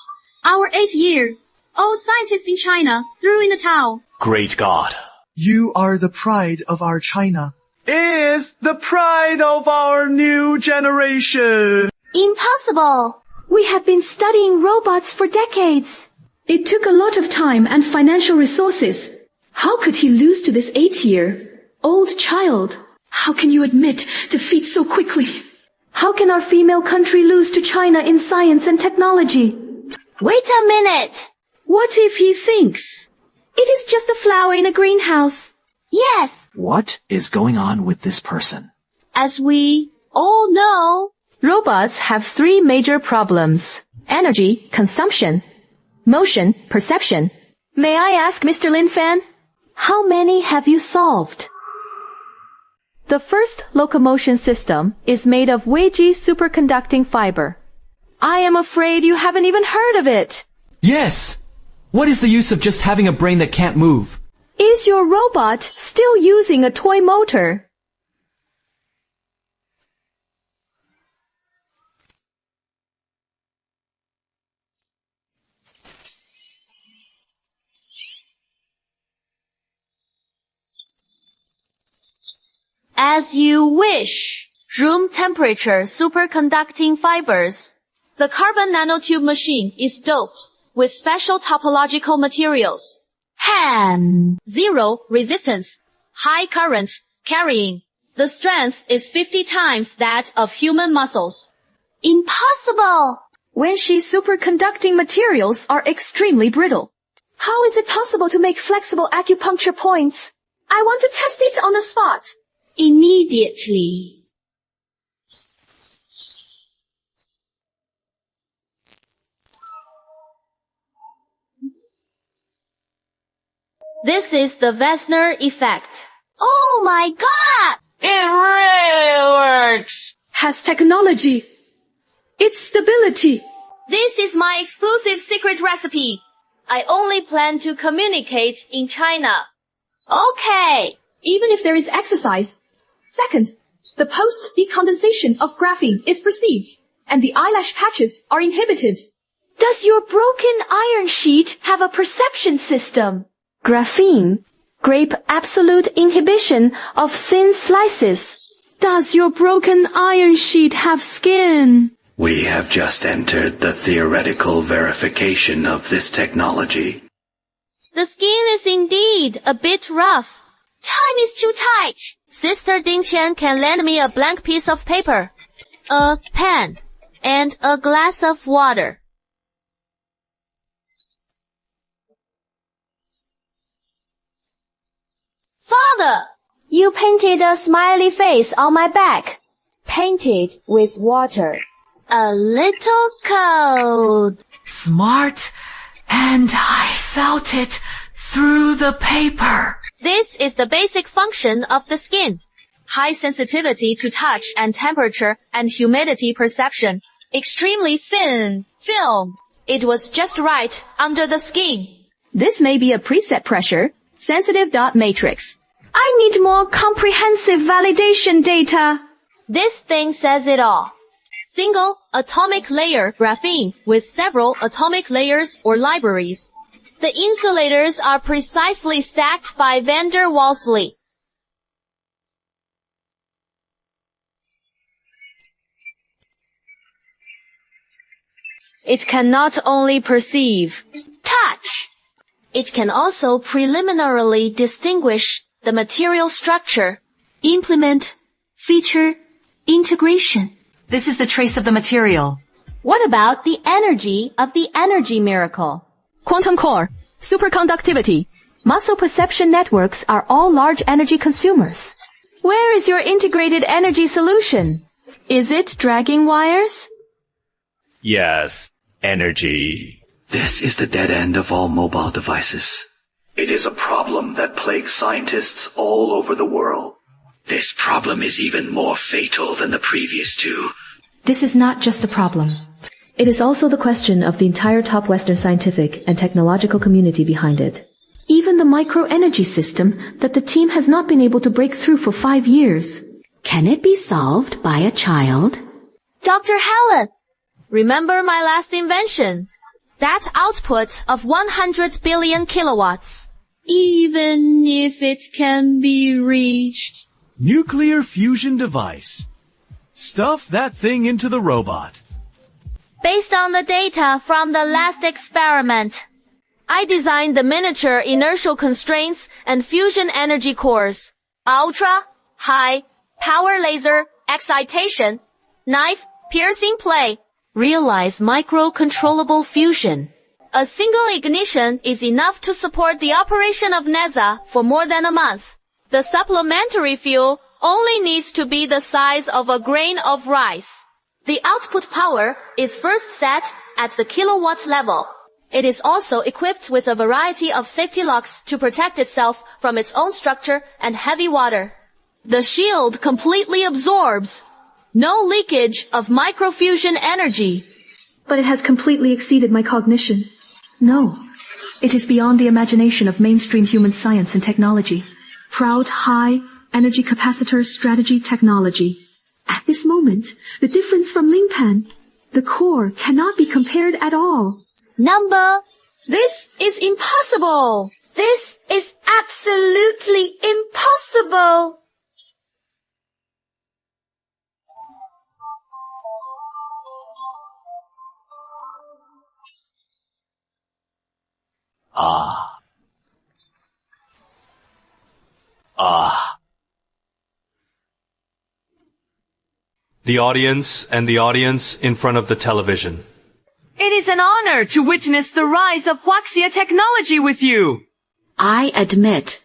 Our 8th year. All scientists in China threw in the towel. Great God. You are the pride of our China. Is the pride of our new generation. Impossible. We have been studying robots for decades. It took a lot of time and financial resources. How could he lose to this 8-year-old child? How can you admit defeat so quickly? How can our female country lose to China in science and technology? Wait a minute. What if he thinks it is just a flower in a greenhouse? Yes. What is going on with this person? As we all know, robots have 3 major problems: energy, consumption, motion, perception. May I ask Mr. Lin Fan, how many have you solved? The first locomotion system is made of Weiji superconducting fiber. I am afraid you haven't even heard of it. Yes! What is the use of just having a brain that can't move? Is your robot still using a toy motor? as you wish. Room temperature superconducting fibers. The carbon nanotube machine is doped with special topological materials. HAM. Zero resistance. High current carrying. The strength is 50 times that of human muscles. Impossible! Wenxi's superconducting materials are extremely brittle. How is it possible to make flexible acupuncture points? I want to test it on the spot. Immediately. This is the Wessner effect. Oh my god! It really works! Has technology. Its stability. This is my exclusive secret recipe. I only plan to communicate in China. Okay. Even if there is exercise. Second, the post-decondensation of graphene is perceived, and the eyelash patches are inhibited. Does your broken iron sheet have a perception system? Graphene. Grape absolute inhibition of thin slices. Does your broken iron sheet have skin? We have just entered the theoretical verification of this technology. The skin is indeed a bit rough. Time is too tight. Sister Ding Qian can lend me a blank piece of paper, a pen, and a glass of water. Father! You painted a smiley face on my back. Painted with water. A little cold. Smart, and I felt it through the paper. This is the basic function of the skin. High sensitivity to touch and temperature and humidity perception. Extremely thin film. It was just right under the skin. This may be a preset pressure, sensitive dot matrix. I need more comprehensive validation data. This thing says it all. Single atomic layer graphene with several atomic layers or libraries. The insulators are precisely stacked by van der Waals. It can not only perceive, touch. It can also preliminarily distinguish the material structure, implement, feature, integration. This is the trace of the material. What about the energy of the energy miracle? Quantum core, superconductivity, muscle perception networks are all large energy consumers. Where is your integrated energy solution? Is it dragging wires? Yes, energy. This is the dead end of all mobile devices. It is a problem that plagues scientists all over the world. This problem is even more fatal than the previous two. This is not just a problem. It is also the question of the entire top Western scientific and technological community behind it. Even the microenergy system that the team has not been able to break through for 5 years. Can it be solved by a child? Dr. Helen, remember my last invention? That output of 100 billion kilowatts. Even if it can be reached. Nuclear fusion device. Stuff that thing into the robot. Based on the data from the last experiment, I designed the miniature inertial constraints and fusion energy cores. Ultra, high, power laser, excitation, knife, piercing play. Realize micro-controllable fusion. A single ignition is enough to support the operation of NASA for more than a month. The supplementary fuel only needs to be the size of a grain of rice. The output power is first set at the kilowatt level. It is also equipped with a variety of safety locks to protect itself from its own structure and heavy water. The shield completely absorbs. No leakage of microfusion energy. But it has completely exceeded my cognition. No, it is beyond the imagination of mainstream human science and technology. Proud high energy capacitor strategy technology. At this moment, the difference from Lingpan, the core cannot be compared at all. Number. This is impossible. This is absolutely impossible. The audience and the audience in front of the television. It is an honor to witness the rise of Huaxia technology with you. I admit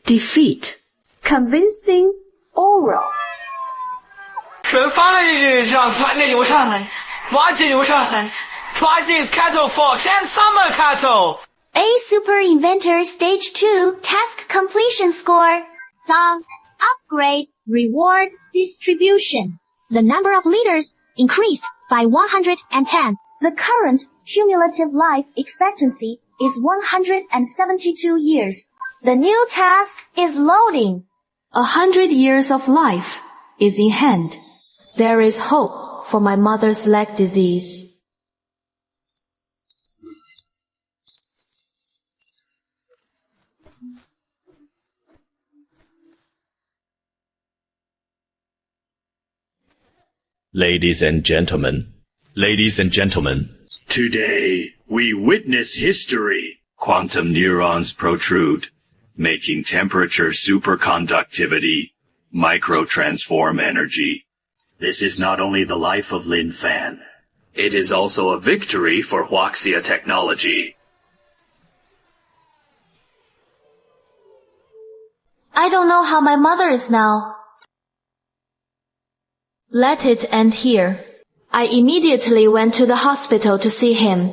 defeat. Convincing oral. 水放了进去，让团队游上来，挖井游上来。Twice cattle fox and summer cattle. A Super Inventor Stage 2 Task Completion Score. Song, Upgrade, Reward, Distribution. The number of leaders increased by 110. The current cumulative life expectancy is 172 years. The new task is loading. 100 years of life is in hand. There is hope for my mother's leg disease. Ladies and gentlemen. Today, we witness history. Quantum neurons protrude, making temperature superconductivity, microtransform energy. This is not only the life of Lin Fan. It is also a victory for Huaxia technology. I don't know how my mother is now. Let it end here. I immediately went to the hospital to see him.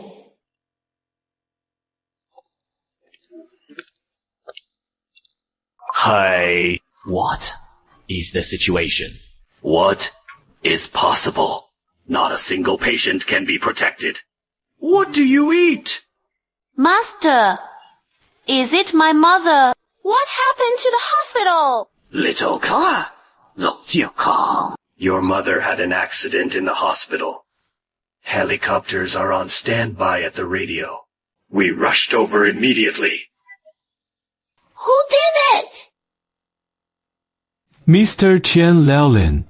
Hey, what is the situation? What is possible? Not a single patient can be protected. What do you eat? Master, is it my mother? What happened to the hospital? Little Ka, your mother had an accident in the hospital. Helicopters are on standby at the radio. We rushed over immediately. Who did it? Mr. Qian Liaolin.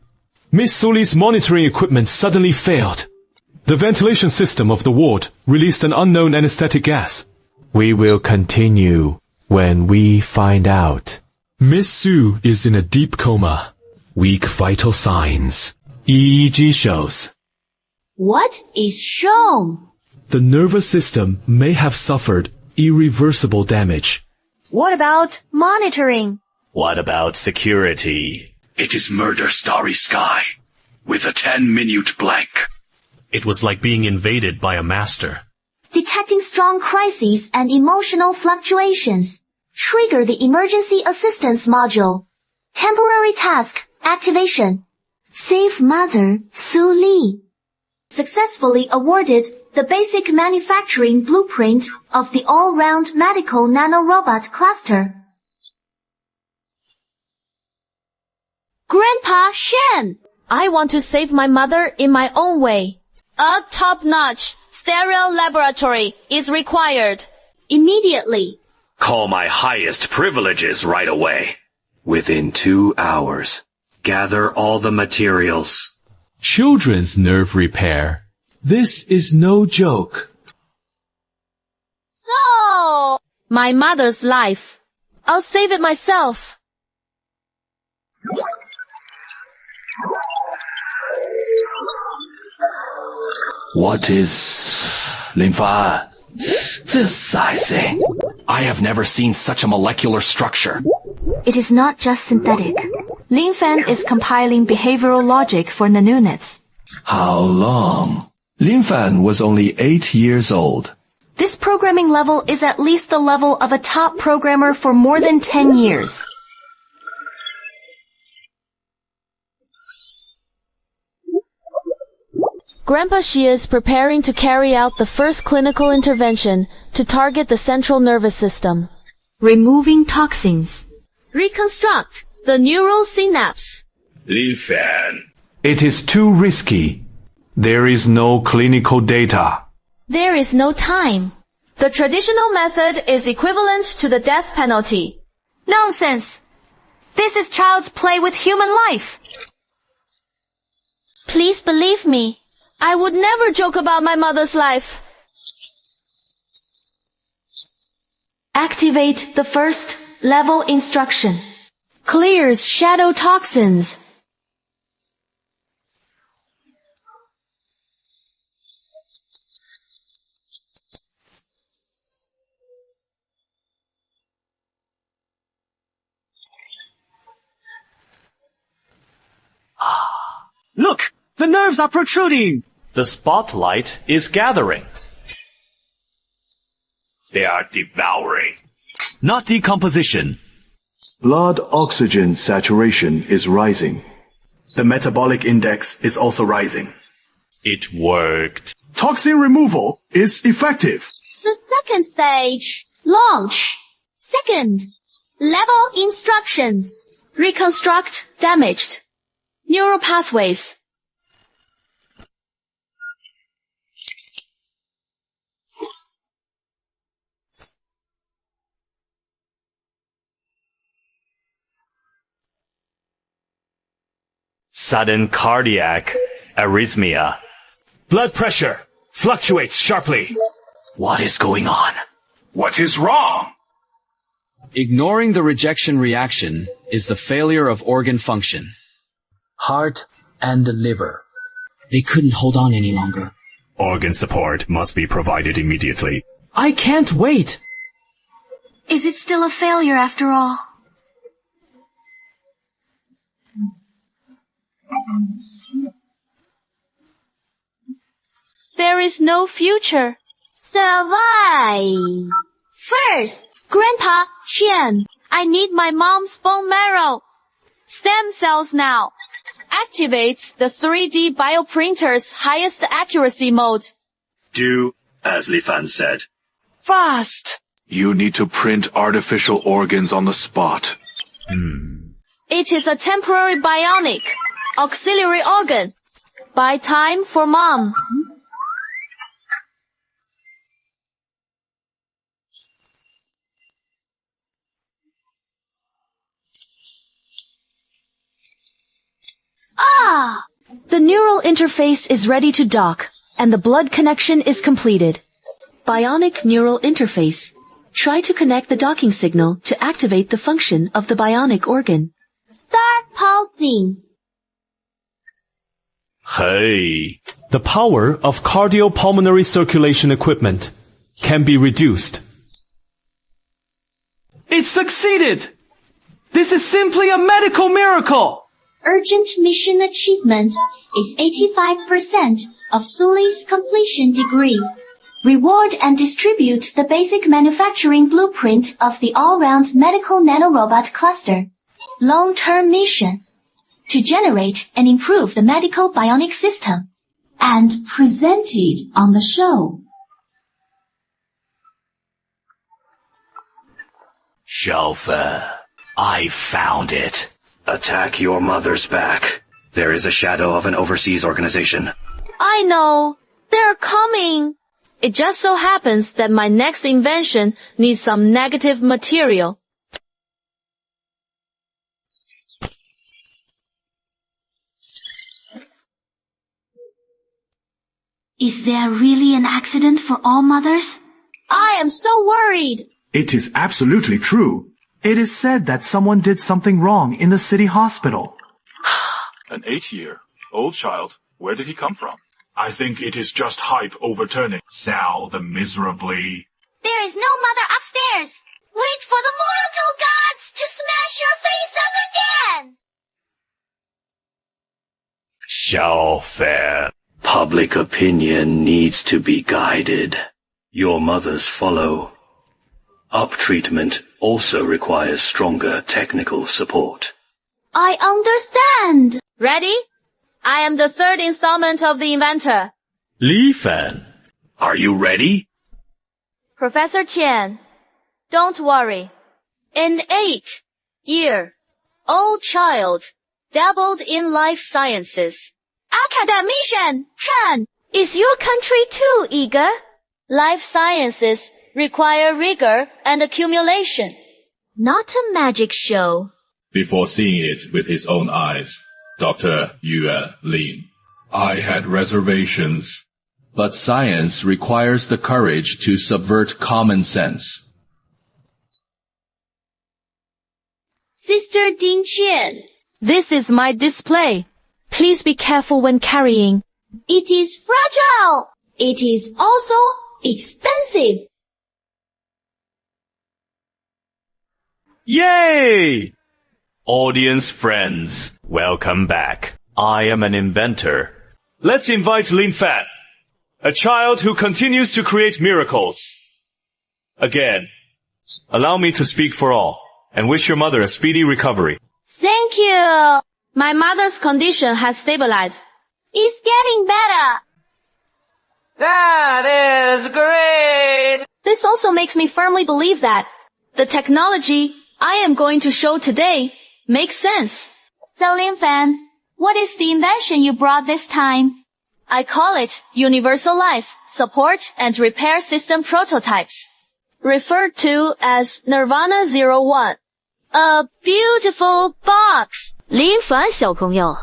Miss Suli's monitoring equipment suddenly failed. The ventilation system of the ward released an unknown anesthetic gas. We will continue when we find out. Miss Su is in a deep coma. Weak vital signs. EEG shows. What is shown? The nervous system may have suffered irreversible damage. What about monitoring? What about security? It is Murder Starry Sky, with a 10-minute blank. It was like being invaded by a master. Detecting strong crises and emotional fluctuations. Trigger the emergency assistance module. Temporary task activation. Save Mother Su Li. Successfully awarded the basic manufacturing blueprint of the all-round medical nanorobot cluster. Grandpa Shen! I want to save my mother in my own way. A top-notch, sterile laboratory is required. Immediately. Call my highest privileges right away. Within 2 hours. Gather all the materials. Children's nerve repair. This is no joke. So, my mother's life. I'll save it myself. What is synthesizing? I have never seen such a molecular structure. It is not just synthetic. Lin Fan is compiling behavioral logic for nanunets. How long? Lin Fan was only 8 years old. This programming level is at least the level of a top programmer for more than 10 years. Grandpa Xie is preparing to carry out the first clinical intervention to target the central nervous system. Removing toxins. Reconstruct the neural synapse. Lin Fan. It is too risky. There is no clinical data. There is no time. The traditional method is equivalent to the death penalty. Nonsense! This is child's play with human life. Please believe me. I would never joke about my mother's life. Activate the first level instruction. Clears shadow toxins. Look! The nerves are protruding! The spotlight is gathering. They are devouring. Not decomposition. Blood oxygen saturation is rising. The metabolic index is also rising. It worked. Toxin removal is effective. The second stage. Launch. Second. Level instructions. Reconstruct damaged. Neural pathways. Sudden cardiac arrhythmia. Blood pressure fluctuates sharply. What is going on? What is wrong? Ignoring the rejection reaction is the failure of organ function. Heart and liver. They couldn't hold on any longer. Organ support must be provided immediately. I can't wait! Is it still a failure after all? There is no future. Survive! First, Grandpa Qian, I need my mom's bone marrow. Stem cells now. Activate the 3D bioprinter's highest accuracy mode. Do as Li Fan said. Fast. You need to print artificial organs on the spot. It is a temporary bionic auxiliary organ. Buy time for mom. The neural interface is ready to dock, and the blood connection is completed. Bionic neural interface. Try to connect the docking signal to activate the function of the bionic organ. Start pulsing. Hey! The power of cardiopulmonary circulation equipment can be reduced. It succeeded! This is simply a medical miracle! Urgent mission achievement is 85% of Suli's completion degree. Reward and distribute the basic manufacturing blueprint of the all-round medical nanorobot cluster. Long-term mission. To generate and improve the medical bionic system. And presented on the show. Chauffeur, I found it. Attack your mother's back. There is a shadow of an overseas organization. I know. They're coming. It just so happens that my next invention needs some negative material. Is there really an accident for all mothers? I am so worried. It is absolutely true. It is said that someone did something wrong in the city hospital. An 8-year-old child. Where did he come from? I think it is just hype overturning. Sal the miserably. There is no mother upstairs. Wait for the mortal gods to smash your faces again. Chauffeur. Public opinion needs to be guided. Your mothers follow. Up treatment also requires stronger technical support. I understand. Ready? I am the third installment of the inventor. Li Fan. Are you ready? Professor Qian, don't worry. An 8-year-old child dabbled in life sciences. Academician Chen, is your country too eager? Life sciences require rigor and accumulation. Not a magic show. Before seeing it with his own eyes, Dr. Yue Lin, I had reservations. But science requires the courage to subvert common sense. Sister Ding Qian, this is my display. Please be careful when carrying. It is fragile. It is also expensive. Yay! Audience friends, welcome back. I am an inventor. Let's invite Lin Fan, a child who continues to create miracles. Again, allow me to speak for all and wish your mother a speedy recovery. Thank you. My mother's condition has stabilized. It's getting better. That is great. This also makes me firmly believe that the technology I am going to show today makes sense. So Lin Fan, what is the invention you brought this time? I call it Universal Life Support and Repair System Prototypes, referred to as Nirvana 01. A beautiful box. 林凡小朋友.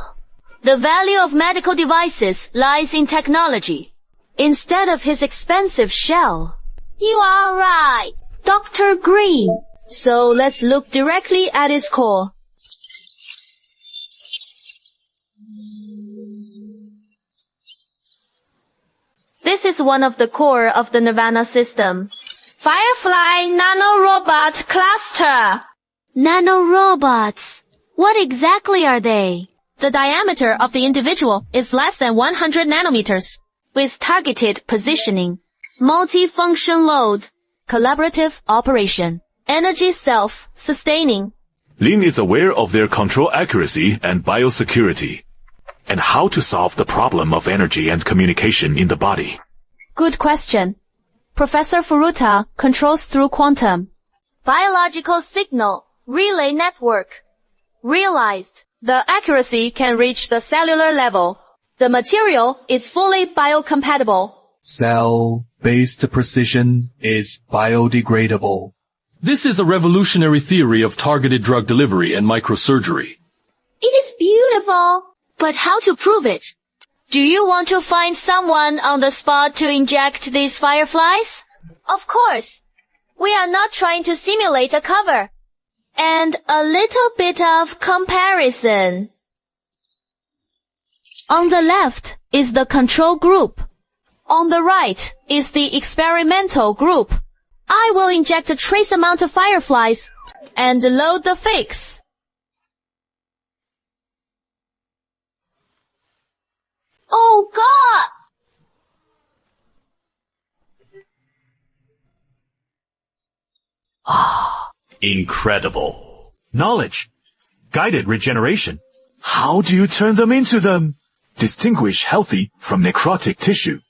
The value of medical devices lies in technology, instead of his expensive shell. You are right, Dr. Green. So let's look directly at its core. This is one of the core of the Nirvana system. Firefly Nanorobot Cluster. Nanorobots. What exactly are they? The diameter of the individual is less than 100 nanometers, with targeted positioning, multi-function load, collaborative operation, energy self-sustaining. Lin is aware of their control accuracy and biosecurity, and how to solve the problem of energy and communication in the body. Good question. Professor Furuta controls through quantum. Biological signal relay network. Realized. The accuracy can reach the cellular level. The material is fully biocompatible. Cell-based precision is biodegradable. This is a revolutionary theory of targeted drug delivery and microsurgery. It is beautiful. But how to prove it? Do you want to find someone on the spot to inject these fireflies? Of course. We are not trying to simulate a cover. And a little bit of comparison. On the left is the control group. On the right is the experimental group. I will inject a trace amount of fireflies and load the fakes. Oh God! Incredible. Knowledge. Guided regeneration. How do you turn them into them? Distinguish healthy from necrotic tissue.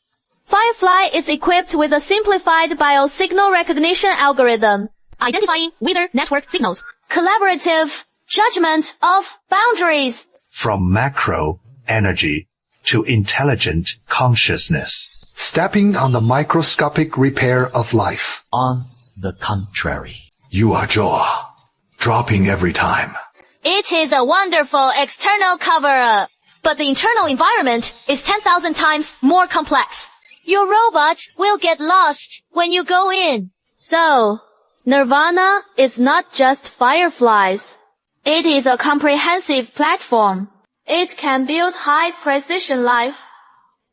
Firefly is equipped with a simplified biosignal recognition algorithm, identifying wither network signals, collaborative judgment of boundaries. From macro energy to intelligent consciousness. Stepping on the microscopic repair of life. On the contrary. You are jaw, dropping every time. It is a wonderful external cover-up, but the internal environment is 10,000 times more complex. Your robot will get lost when you go in. So, Nirvana is not just fireflies. It is a comprehensive platform. It can build high-precision life,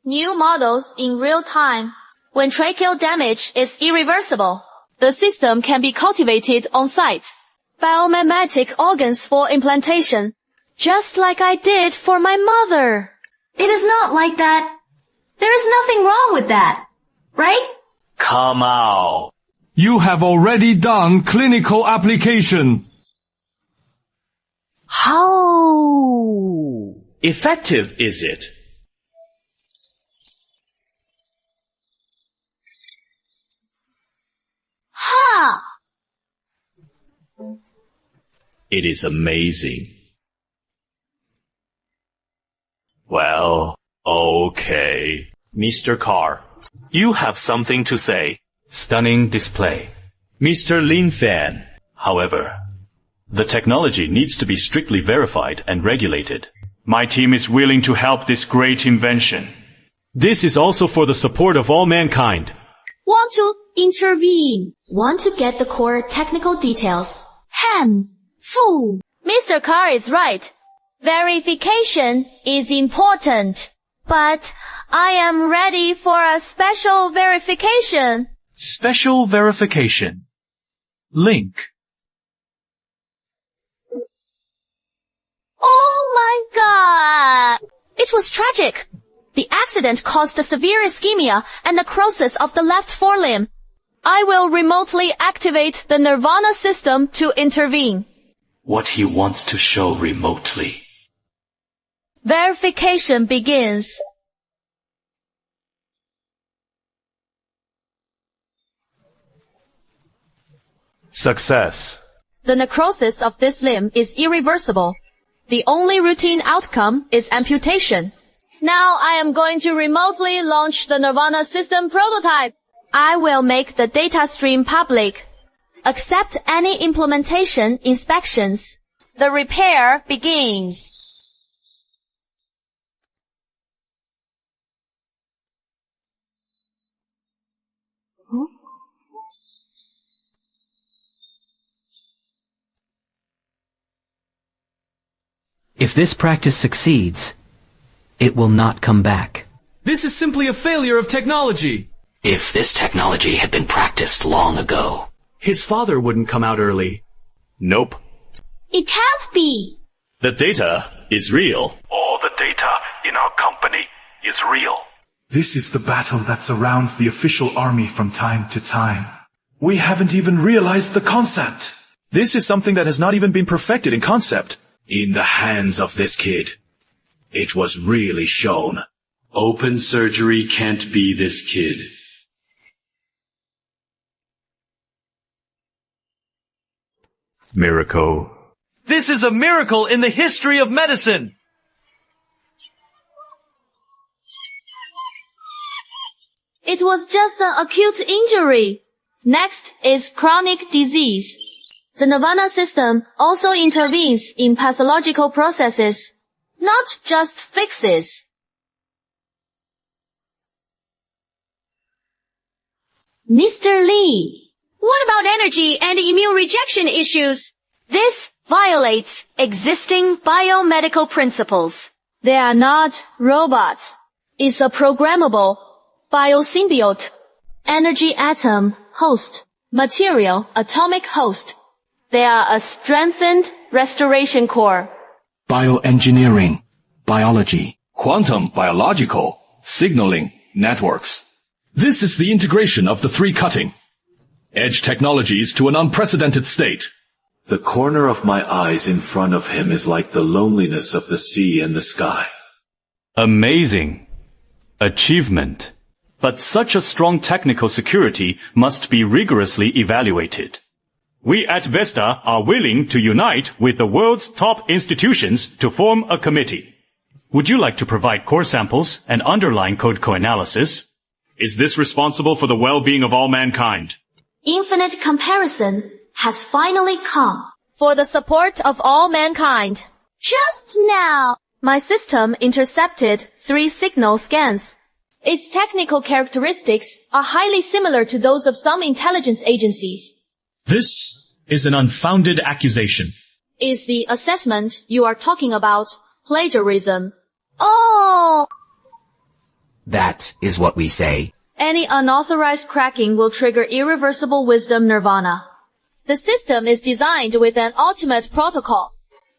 new models in real time. When tracheal damage is irreversible, the system can be cultivated on site. Biomimetic organs for implantation, just like I did for my mother. It is not like that. There is nothing wrong with that, right? Come out. You have already done clinical application. How effective is it? Ha! It is amazing. Well, okay. Mr. Carr, you have something to say. Stunning display. Mr. Lin Fan, however, the technology needs to be strictly verified and regulated. My team is willing to help this great invention. This is also for the support of all mankind. Want to intervene. Want to get the core technical details. Fool. Mr. Carr is right. Verification is important. But I am ready for a special verification. Special verification. Link. Oh my God! It was tragic. The accident caused a severe ischemia and necrosis of the left forelimb. I will remotely activate the Nirvana system to intervene. What he wants to show remotely. Verification begins. Success. The necrosis of this limb is irreversible. The only routine outcome is amputation. Now I am going to remotely launch the Nirvana system prototype. I will make the data stream public. Accept any implementation inspections. The repair begins. If this practice succeeds, it will not come back. This is simply a failure of technology. If this technology had been practiced long ago, his father wouldn't come out early. Nope. It can't be. The data is real. All the data in our company is real. This is the battle that surrounds the official army from time to time. We haven't even realized the concept. This is something that has not even been perfected in concept. In the hands of this kid. It was really shown. Open surgery can't be this kid. Miracle. This is a miracle in the history of medicine. It was just an acute injury. Next is chronic disease. The Nirvana system also intervenes in pathological processes, not just fixes. Mr. Lee. What about energy and immune rejection issues? This violates existing biomedical principles. They are not robots. It's a programmable biosymbiote, energy atom host, material atomic host. They are a strengthened restoration core. Bioengineering, biology, quantum biological, signaling, networks. This is the integration of the three cutting edge technologies to an unprecedented state. The corner of my eyes in front of him is like the loneliness of the sea and the sky. Amazing. Achievement. But such a strong technical security must be rigorously evaluated. We at Vesta are willing to unite with the world's top institutions to form a committee. Would you like to provide core samples and underlying code co-analysis? Is this responsible for the well-being of all mankind? Infinite comparison has finally come for the support of all mankind. Just now, my system intercepted 3 signal scans. Its technical characteristics are highly similar to those of some intelligence agencies. This is an unfounded accusation. Is the assessment you are talking about plagiarism? Oh! that is what we say. Any unauthorized cracking will trigger irreversible wisdom nirvana. The system is designed with an ultimate protocol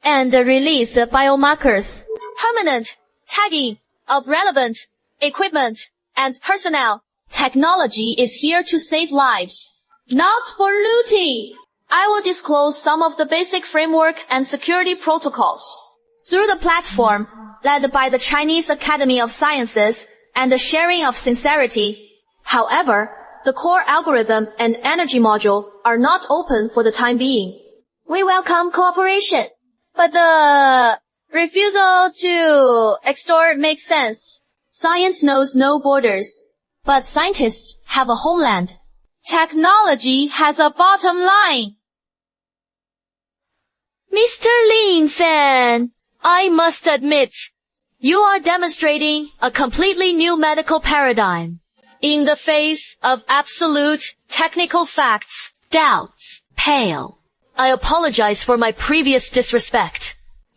and release biomarkers, permanent tagging of relevant equipment and personnel. Technology is here to save lives, not for looting. I will disclose some of the basic framework and security protocols through the platform led by the Chinese Academy of Sciences and the sharing of sincerity. However, the core algorithm and energy module are not open for the time being. We welcome cooperation, but the refusal to extort makes sense. Science knows no borders, but scientists have a homeland. Technology has a bottom line. Mr. Lin Fan, I must admit, you are demonstrating a completely new medical paradigm. In the face of absolute technical facts, doubts pale. I apologize for my previous disrespect.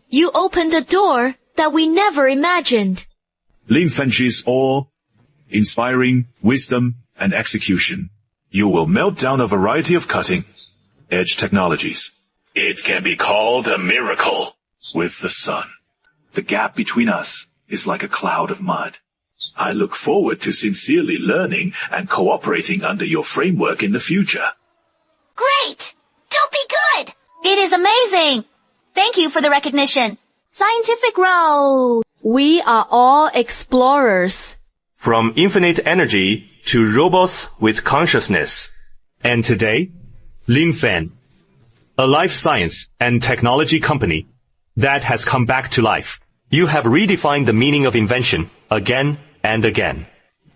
You opened a door that we never imagined. Lin Fen's awe, inspiring wisdom and execution. You will melt down a variety of cutting-edge technologies. It can be called a miracle with the sun. The gap between us is like a cloud of mud. I look forward to sincerely learning and cooperating under your framework in the future. Great! Don't be good! It is amazing! Thank you for the recognition. Scientific Road! We are all explorers. From infinite energy to robots with consciousness. And today, Lin Fan, a life science and technology company that has come back to life. You have redefined the meaning of invention again and again.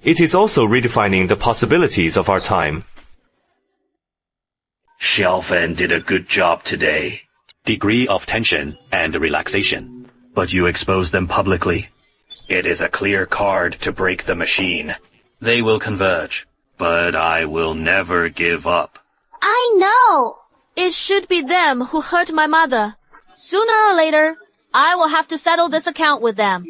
It is also redefining the possibilities of our time. Xiaofan did a good job today. Degree of tension and relaxation. But you exposed them publicly. It is a clear card to break the machine. They will converge, but I will never give up. I know! It should be them who hurt my mother. Sooner or later, I will have to settle this account with them.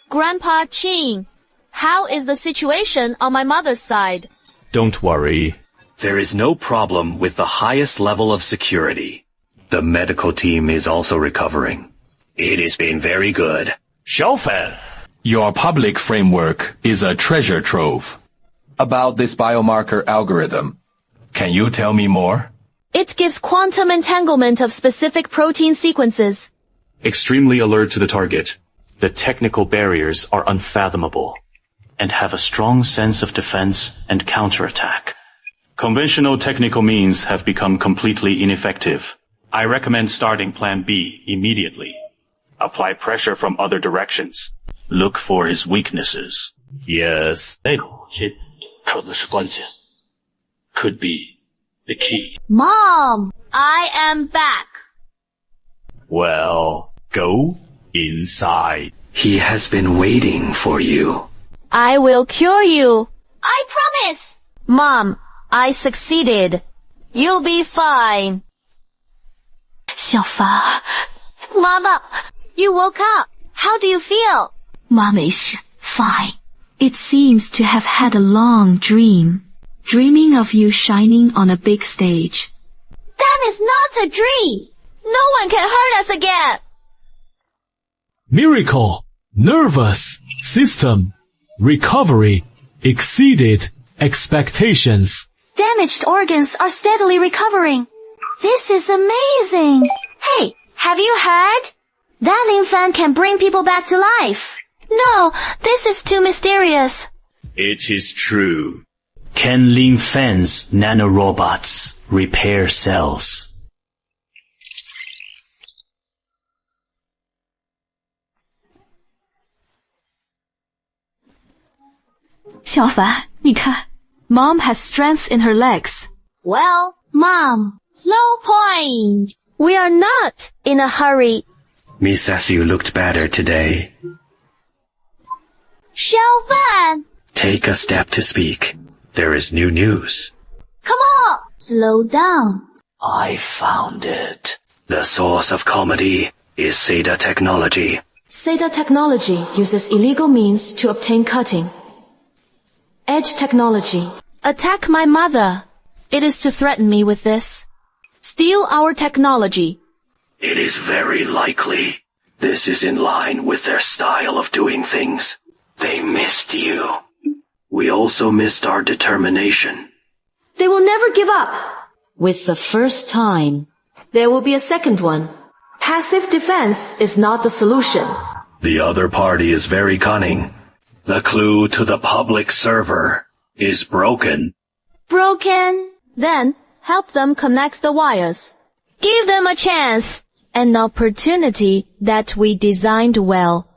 Grandpa Qing, how is the situation on my mother's side? Don't worry. There is no problem with the highest level of security. The medical team is also recovering. It has been very good. Xiaofan! Your public framework is a treasure trove. About this biomarker algorithm, can you tell me more? It gives quantum entanglement of specific protein sequences. Extremely alert to the target. The technical barriers are unfathomable and have a strong sense of defense and counterattack. Conventional technical means have become completely ineffective. I recommend starting Plan B immediately. Apply pressure from other directions. Look for his weaknesses. Yes. Could be the key. Mom, I am back. Well, go inside. He has been waiting for you. I will cure you. I promise. Mom, I succeeded. You'll be fine. 小凡， Mama, you woke up. How do you feel? 妈没事 ，fine. It seems to have had a long dream, dreaming of you shining on a big stage. That is not a dream. No one can hurt us again. Miracle, nervous system, recovery, exceeded expectations. Damaged organs are steadily recovering. This is amazing. Hey, have you heard? That Linfan can bring people back to life. No, this is too mysterious. It is true. Can Linfan's nanorobots repair cells? 小凡，你看 Mom has strength in her legs. Well, Mom, slow point. We are not in a hurry. Miss Sasu looked better today. Xiaofan! Take a step to speak. There is new news. Come on! Slow down. I found it. The source of comedy is SETA technology. SETA technology uses illegal means to obtain cutting. Edge technology. Attack my mother. It is to threaten me with this. Steal our technology. It is very likely. This is in line with their style of doing things. They missed you. We also missed our determination. They will never give up. With the first time, there will be a second one. Passive defense is not the solution. The other party is very cunning. The clue to the public server is broken. Broken? Then help them connect the wires. Give them a chance, an opportunity that we designed well.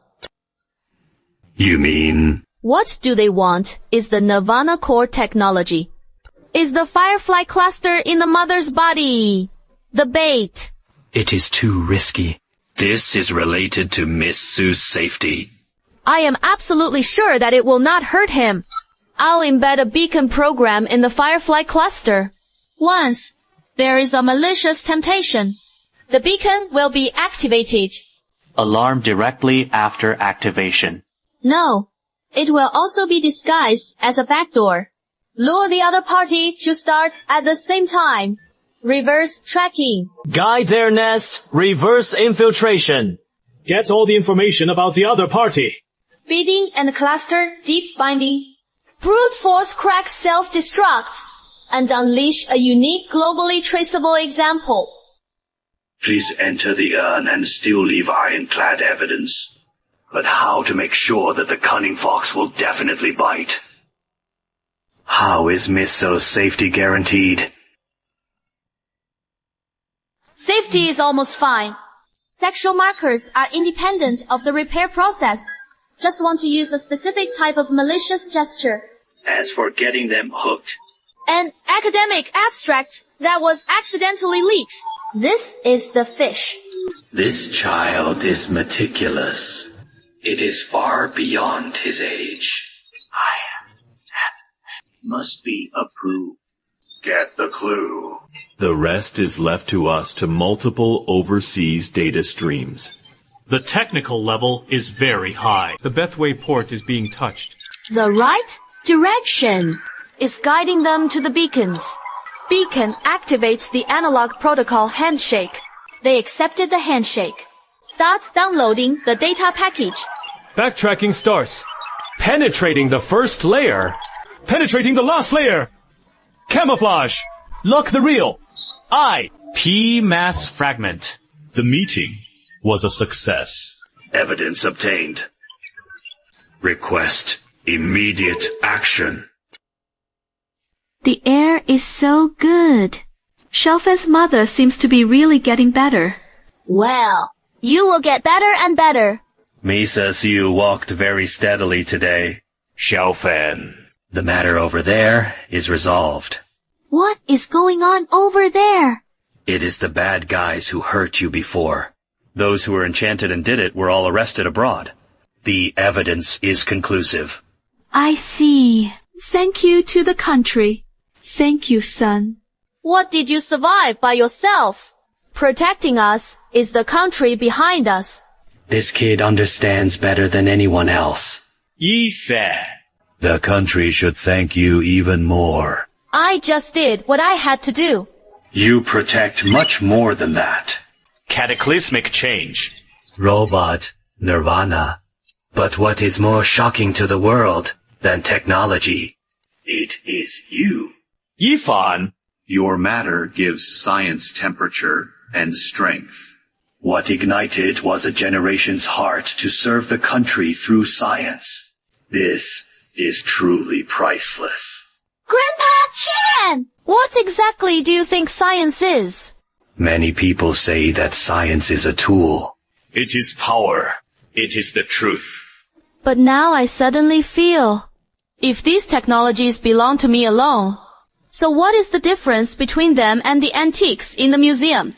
You mean? What do they want is the Nirvana core technology. Is the Firefly cluster in the mother's body the bait? It is too risky. This is related to Miss Sue's safety. I am absolutely sure that it will not hurt him. I'll embed a beacon program in the Firefly cluster. Once there is a malicious temptation, the beacon will be activated. Alarm directly after activation. No, it will also be disguised as a backdoor. Lure the other party to start at the same time. Reverse tracking. Guide their nest, reverse infiltration. Get all the information about the other party. Bidding and cluster deep binding. Brute force crack self-destruct. And unleash a unique globally traceable example. Please enter the urn and still leave ironclad evidence. But how to make sure that the cunning fox will definitely bite? How is Miss So's safety guaranteed? Safety is almost fine. Sexual markers are independent of the repair process. Just want to use a specific type of malicious gesture. As for getting them hooked, An academic abstract that was accidentally leaked. This is the fish. this child is meticulous. It is far beyond his age. Must be approved. Get the clue. The rest is left to us to multiple overseas data streams. The technical level is very high. The Bethway port is being touched. The right direction is guiding them to the beacons. Beacon activates the analog protocol handshake. They accepted the handshake. Start downloading the data package. Backtracking starts. Penetrating the first layer. Penetrating the last layer. Camouflage. Lock the reel. P mass fragment. The meeting was a success. Evidence obtained. Request immediate action. The air is so good. Xiaofen's mother seems to be really getting better. Well, you will get better and better. Misa Yu walked very steadily today. Xiaofan. The matter over there is resolved. What is going on over there? It is the bad guys who hurt you before. Those who were enchanted and did it were all arrested abroad. The evidence is conclusive. I see. Thank you to the country. Thank you, son. What did you survive by yourself? Protecting us is the country behind us. This kid understands better than anyone else. Yifan. The country should thank you even more. I just did what I had to do. You protect much more than that. Cataclysmic change. Robot, nirvana. But what is more shocking to the world than technology? It is you. Yifan. Your matter gives science temperature and strength. What ignited was a generation's heart to serve the country through science. This is truly priceless. Grandpa Chen! What exactly do you think science is? Many people say that science is a tool. It is power. It is the truth. But now I suddenly feel, if these technologies belong to me alone, so what is the difference between them and the antiques in the museum?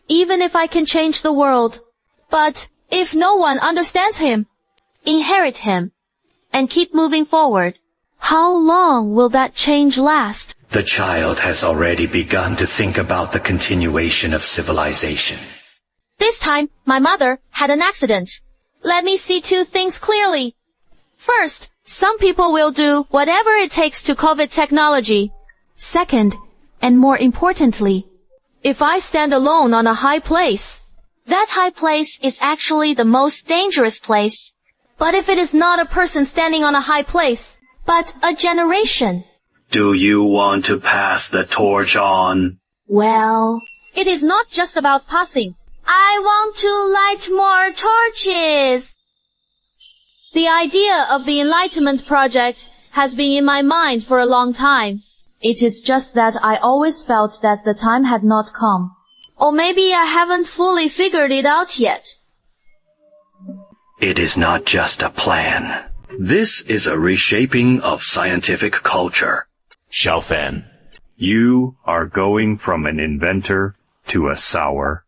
Even if I can change the world, but if no one understands him, inherit him, and keep moving forward, how long will that change last? The child has already begun to think about the continuation of civilization. This time, my mother had an accident. Let me see two things clearly. First, some people will do whatever it takes to covet technology. Second, and more importantly, if I stand alone on a high place, that high place is actually the most dangerous place. But if it is not a person standing on a high place, but a generation. Do you want to pass the torch on? Well, it is not just about passing. I want to light more torches. The idea of the Enlightenment project has been in my mind for a long time. It is just that I always felt that the time had not come. Or maybe I haven't fully figured it out yet. It is not just a plan. This is a reshaping of scientific culture. Xiaofan. You are going from an inventor to a sower.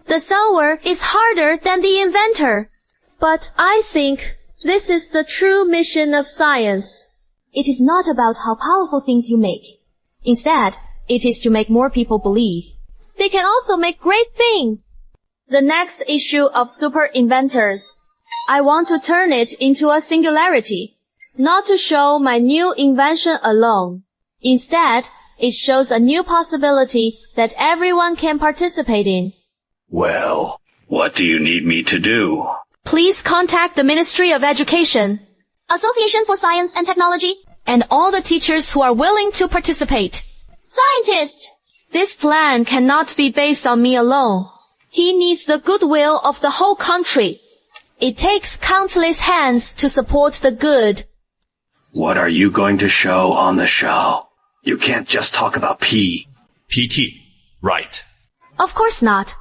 The sower is harder than the inventor. But I think this is the true mission of science. It is not about how powerful things you make. Instead, it is to make more people believe. They can also make great things. The next issue of Super Inventors. I want to turn it into a singularity. Not to show my new invention alone. Instead, it shows a new possibility that everyone can participate in. Well, what do you need me to do? Please contact the Ministry of Education, Association for Science and Technology, and all the teachers who are willing to participate. Scientist! This plan cannot be based on me alone. He needs the goodwill of the whole country. It takes countless hands to support the good. What are you going to show on the show? You can't just talk about P. PT. Right. Of course not.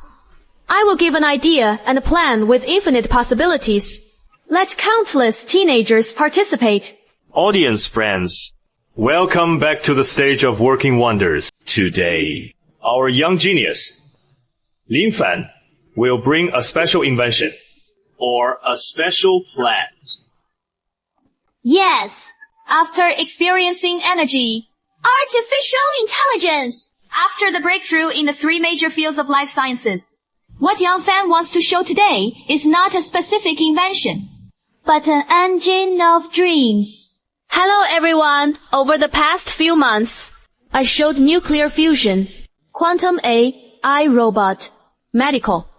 I will give an idea and a plan with infinite possibilities. Let countless teenagers participate. Audience friends, welcome back to the stage of working wonders. Today, our young genius, Lin Fan, will bring a special invention or a special plan. Yes. After experiencing energy, artificial intelligence, after the breakthrough in the 3 major fields of life sciences, what Young Fan wants to show today is not a specific invention, but an engine of dreams. Hello everyone. Over the past few months, I showed nuclear fusion, quantum AI robot, medical,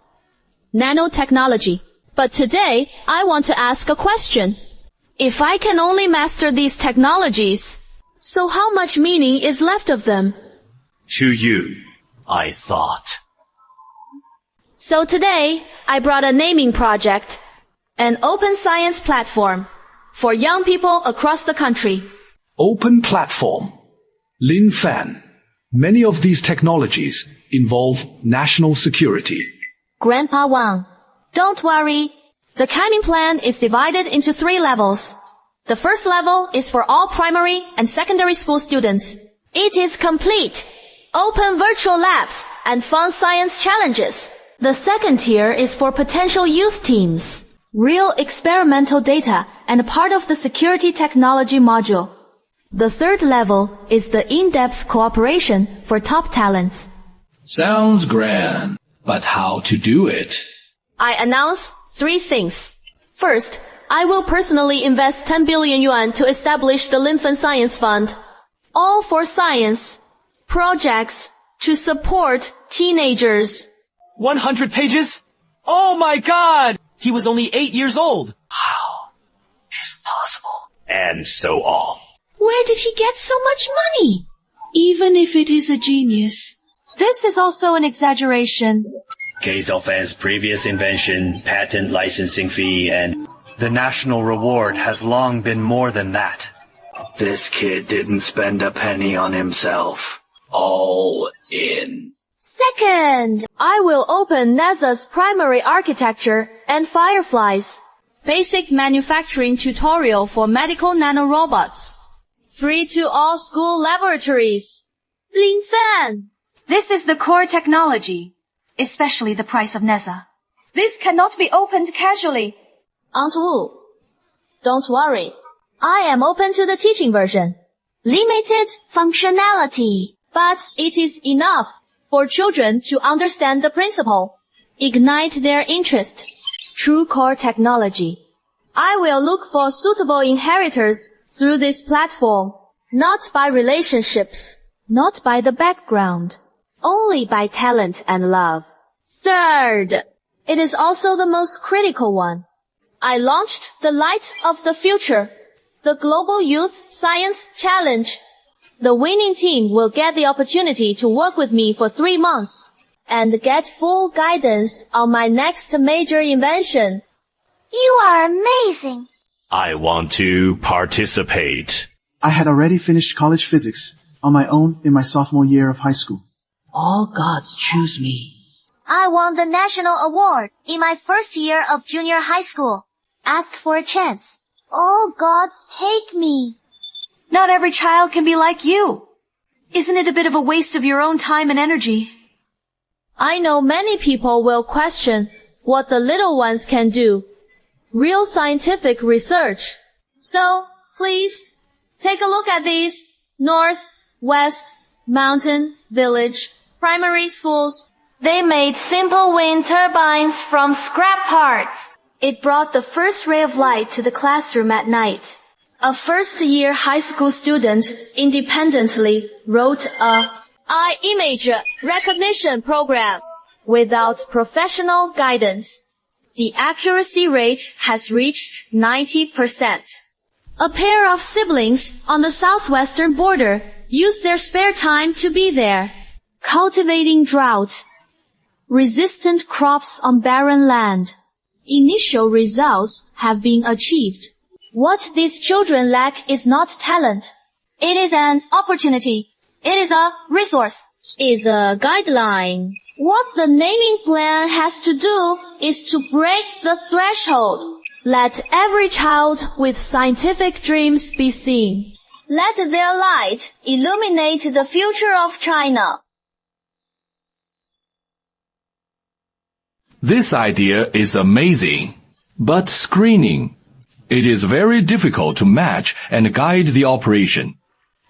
nanotechnology. But today, I want to ask a question. If I can only master these technologies, so how much meaning is left of them? To you, I thought. So today, I brought a naming project, an open science platform for young people across the country. Open platform. Lin Fan. Many of these technologies involve national security. Grandpa Wang, don't worry. The Canning Plan is divided into 3 levels. The first level is for all primary and secondary school students. It is complete. Open virtual labs and fun science challenges. The second tier is for potential youth teams. Real experimental data and part of the security technology module. The third level is the in-depth cooperation for top talents. Sounds grand, but how to do it? I announce 3 things. First, I will personally invest 10 billion yuan to establish the Lin Fan Science Fund. All for science projects to support teenagers. 100 pages? Oh my god! He was only 8 years old. How is possible? And so on. Where did he get so much money? Even if it is a genius, this is also an exaggeration. Case of Fan's previous invention, patent licensing fee, and the national reward has long been more than that. This kid didn't spend a penny on himself. All in. Second, I will open NASA's primary architecture and Fireflies. Basic manufacturing tutorial for medical nanorobots. Free to all school laboratories. Lin Fan. This is the core technology, especially the price of NASA. This cannot be opened casually. Aunt Wu, don't worry. I am open to the teaching version. Limited functionality, but it is enough for children to understand the principle. Ignite their interest. True core technology. I will look for suitable inheritors through this platform, not by relationships, not by the background, only by talent and love. Third, it is also the most critical one. I launched the Light of the Future, the Global Youth Science Challenge. The winning team will get the opportunity to work with me for 3 months and get full guidance on my next major invention. You are amazing. I want to participate. I had already finished college physics on my own in my sophomore year of high school. All gods choose me. I won the national award in my first year of junior high school. Asked for a chance. All gods take me. Not every child can be like you. Isn't it a bit of a waste of your own time and energy? I know many people will question what the little ones can do. Real scientific research. So, please, take a look at these north, west, mountain, village, primary schools. They made simple wind turbines from scrap parts. It brought the first ray of light to the classroom at night. A first-year high school student independently wrote a eye image recognition program without professional guidance. The accuracy rate has reached 90%. A pair of siblings on the southwestern border use their spare time to be there, cultivating drought, resistant crops on barren land. Initial results have been achieved. What these children lack is not talent. It is an opportunity. It is a resource. It is a guideline. What the naming plan has to do is to break the threshold. Let every child with scientific dreams be seen. Let their light illuminate the future of China. This idea is amazing, but screening. It is very difficult to match and guide the operation.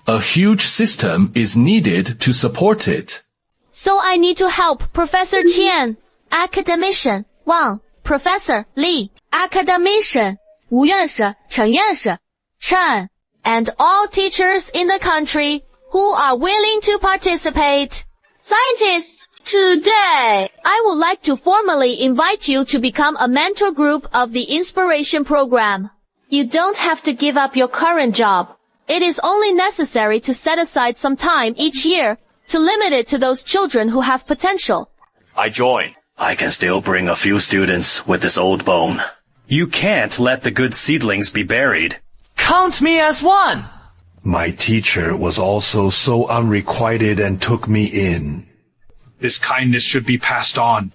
A huge system is needed to support it. So I need to help Professor Qian, academician Wang, Professor Li, academician 吴院士、陈院士 Chen, and all teachers in the country who are willing to participate. Scientists, today, I would like to formally invite you to become a mentor group of the Inspiration Program. You don't have to give up your current job. It is only necessary to set aside some time each year to limit it to those children who have potential. I join. I can still bring a few students with this old bone. You can't let the good seedlings be buried. Count me as one! My teacher was also so unrequited and took me in. This kindness should be passed on.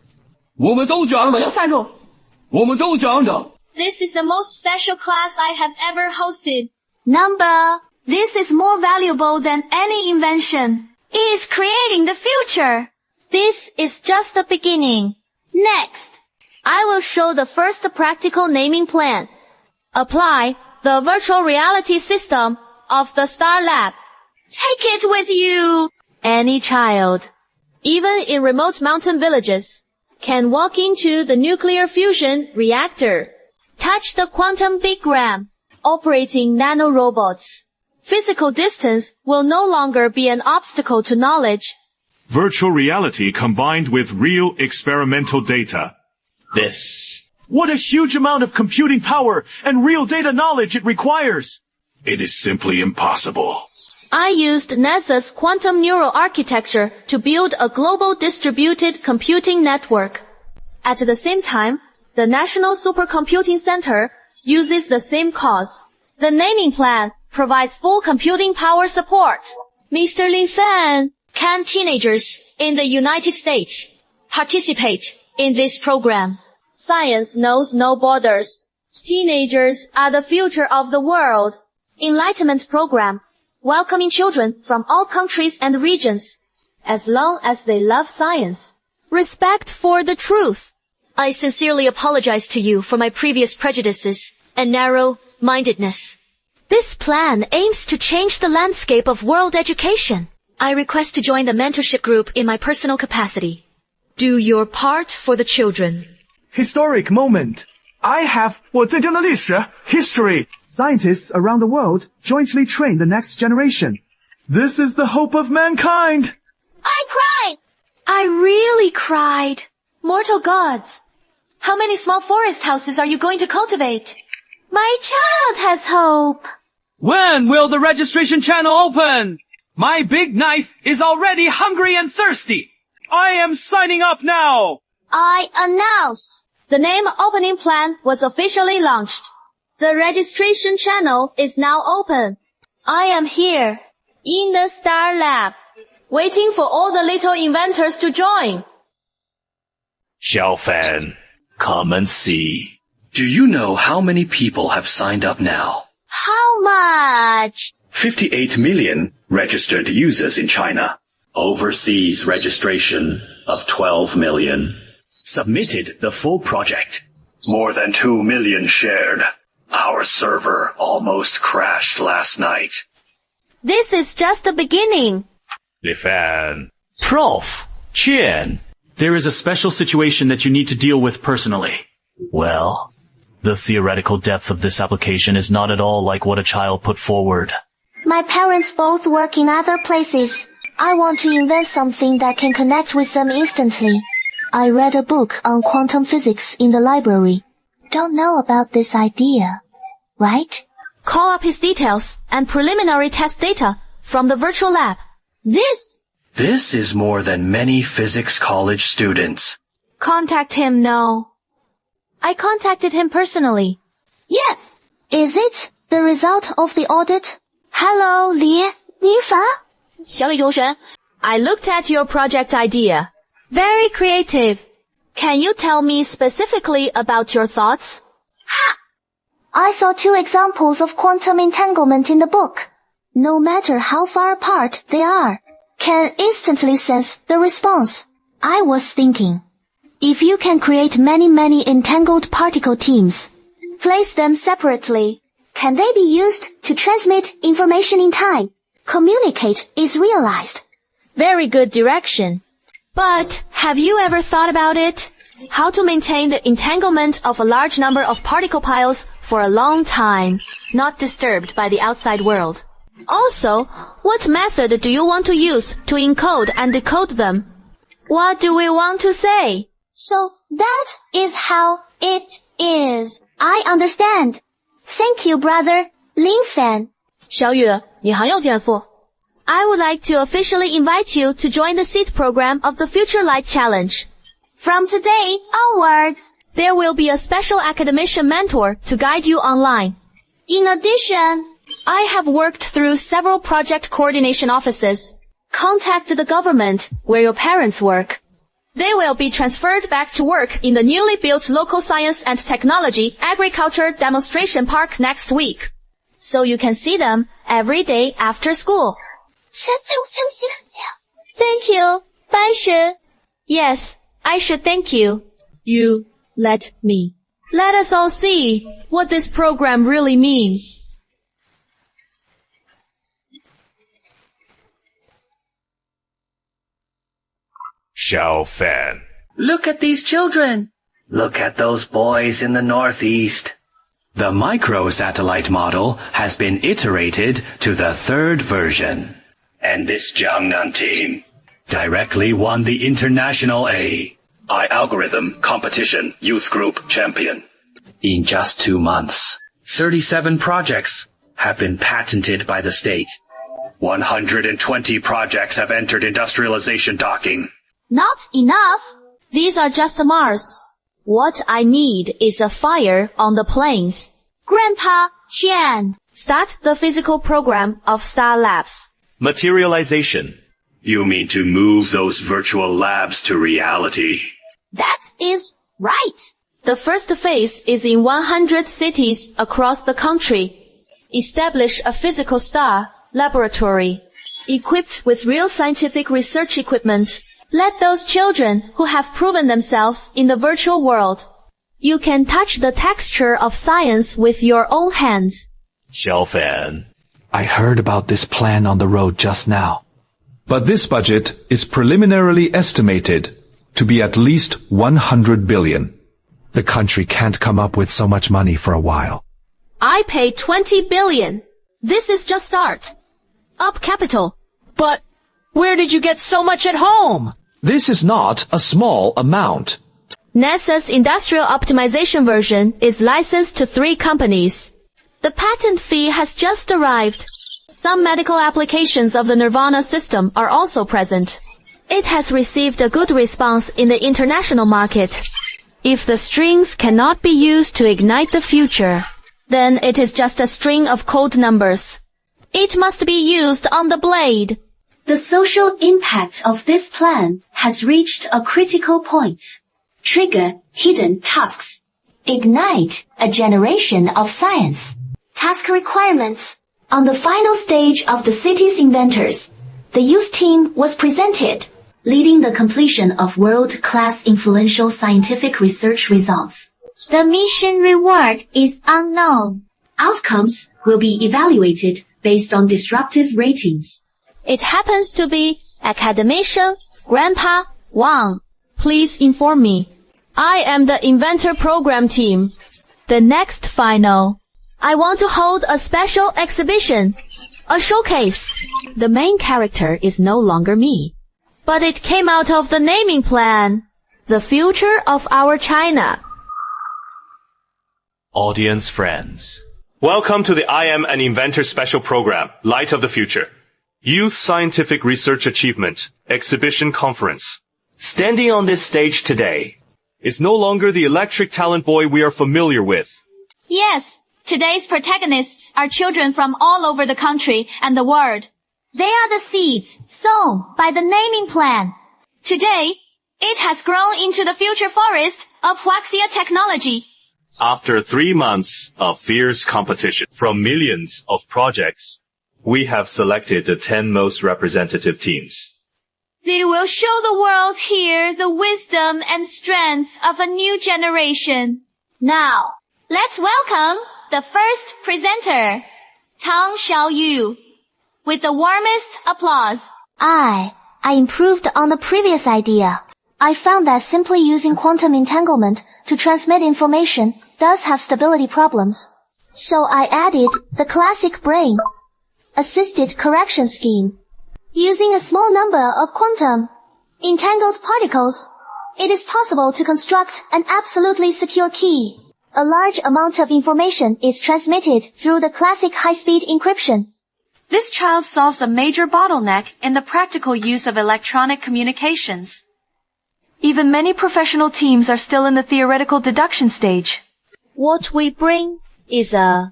我们都长了，站住！我们都长着。 This is the most special class I have ever hosted. Number, this is more valuable than any invention. It is creating the future. This is just the beginning. Next, I will show the first practical naming plan. Apply the virtual reality system of the Star Lab. Take it with you. Any child, even in remote mountain villages, can walk into the nuclear fusion reactor, touch the quantum bigram, operating nanorobots. Physical distance will no longer be an obstacle to knowledge. Virtual reality combined with real experimental data. What a huge amount of computing power and real data knowledge it requires. It is simply impossible. I used NASA's quantum neural architecture to build a global distributed computing network. At the same time, the National Supercomputing Center uses the same cause. The naming plan provides full computing power support. Mr. Lin Fan, can teenagers in the United States participate in this program? Science knows no borders. Teenagers are the future of the world. Enlightenment program, welcoming children from all countries and regions, as long as they love science. Respect for the truth. I sincerely apologize to you for my previous prejudices and narrow-mindedness. This plan aims to change the landscape of world education. I request to join the mentorship group in my personal capacity. Do your part for the children. Historic moment. I have 我最终的历史 history. Scientists around the world jointly train the next generation. This is the hope of mankind. I cried. I really cried. Mortal gods. How many small forest houses are you going to cultivate? My child has hope. When will the registration channel open? My big knife is already hungry and thirsty. I am signing up now. I announce. The name opening plan was officially launched. The registration channel is now open. I am here, in the Star Lab, waiting for all the little inventors to join. Xiao Fan, come and see. Do you know how many people have signed up now? How much? 58 million registered users in China. Overseas registration of 12 million. Submitted the full project. More than 2 million shared. Our server almost crashed last night. This is just the beginning. Li Fan. Prof. Qian. There is a special situation that you need to deal with personally. Well, the theoretical depth of this application is not at all like what a child put forward. My parents both work in other places. I want to invent something that can connect with them instantly. I read a book on quantum physics in the library. Don't know about this idea, right? Call up his details and preliminary test data from the virtual lab. This is more than many physics college students. Contact him now. I contacted him personally. Yes. Is it the result of the audit? Hello, Li Fa? 小李同学, I looked at your project idea. Very creative. Can you tell me specifically about your thoughts? I saw 2 examples of quantum entanglement in the book. No matter how far apart they are, can instantly sense the response. I was thinking, if you can create many entangled particle teams, place them separately, can they be used to transmit information in time? Communicate is realized. Very good direction. But have you ever thought about it? How to maintain the entanglement of a large number of particle piles for a long time, not disturbed by the outside world? Also, what method do you want to use to encode and decode them? What do we want to say? So that is how it is. I understand. Thank you, brother Lin Fan. 小雨，你很有天赋。I would like to officially invite you to join the SEED program of the Future Light Challenge. From today onwards, there will be a special academician mentor to guide you online. In addition, I have worked through several project coordination offices. Contact the government where your parents work. They will be transferred back to work in the newly built Local Science and Technology Agriculture Demonstration Park next week. So you can see them every day after school. Thank you, 白雪. Yes, I should thank you. You let me. Let us all see what this program really means. Xiao Fan. Look at these children. Look at those boys in the northeast. The microsatellite model has been iterated to the 3rd version. And this Jiangnan team directly won the International A algorithm competition youth group champion. In just 2 months. 37 projects have been patented by the state. 120 projects have entered industrialization docking. Not enough. These are just Mars. What I need is a fire on the plains. Grandpa Qian. Start the physical program of Star Labs. Materialization. You mean to move those virtual labs to reality? That is right. The first phase is in 100 cities across the country. Establish a physical star laboratory, equipped with real scientific research equipment. Let those children who have proven themselves in the virtual world. You can touch the texture of science with your own hands. Xiao Fan. I heard about this plan on the road just now. But this budget is preliminarily estimated to be at least 100 billion. The country can't come up with so much money for a while. I paid 20 billion. This is just start. Up capital. But where did you get so much at home? This is not a small amount. NASA's industrial optimization version is licensed to 3 companies. The patent fee has just arrived. Some medical applications of the Nirvana system are also present. It has received a good response in the international market. If the strings cannot be used to ignite the future, then it is just a string of code numbers. It must be used on the blade. The social impact of this plan has reached a critical point. Trigger hidden tasks. Ignite a generation of science. Task requirements. On the final stage of the city's inventors, the youth team was presented, leading the completion of world-class influential scientific research results. The mission reward is unknown. Outcomes will be evaluated based on disruptive ratings. It happens to be academician Grandpa Wang. Please inform me. I am the inventor program team. The next final. I want to hold a special exhibition, a showcase. The main character is no longer me, but it came out of the naming plan. The future of our China. Audience friends. Welcome to the I Am an Inventor special program, Light of the Future. Youth Scientific Research Achievement Exhibition Conference. Standing on this stage today is no longer the electric talent boy we are familiar with. Yes, today's protagonists are children from all over the country and the world. They are the seeds sown by the naming plan. Today, It has grown into the future forest of Huaxia technology. After 3 months of fierce competition from millions of projects, we have selected the 10 most representative teams. They will show the world here the wisdom and strength of a new generation. Now, let's welcome the first presenter, Tang Xiaoyu, with the warmest applause. I improved on the previous idea. I found that simply using quantum entanglement to transmit information does have stability problems. So I added the classic brain assisted correction scheme. Using a small number of quantum entangled particles, it is possible to construct an absolutely secure key. A large amount of information is transmitted through the classic high-speed encryption. This child solves a major bottleneck in the practical use of electronic communications. Even many professional teams are still in the theoretical deduction stage. What we bring is a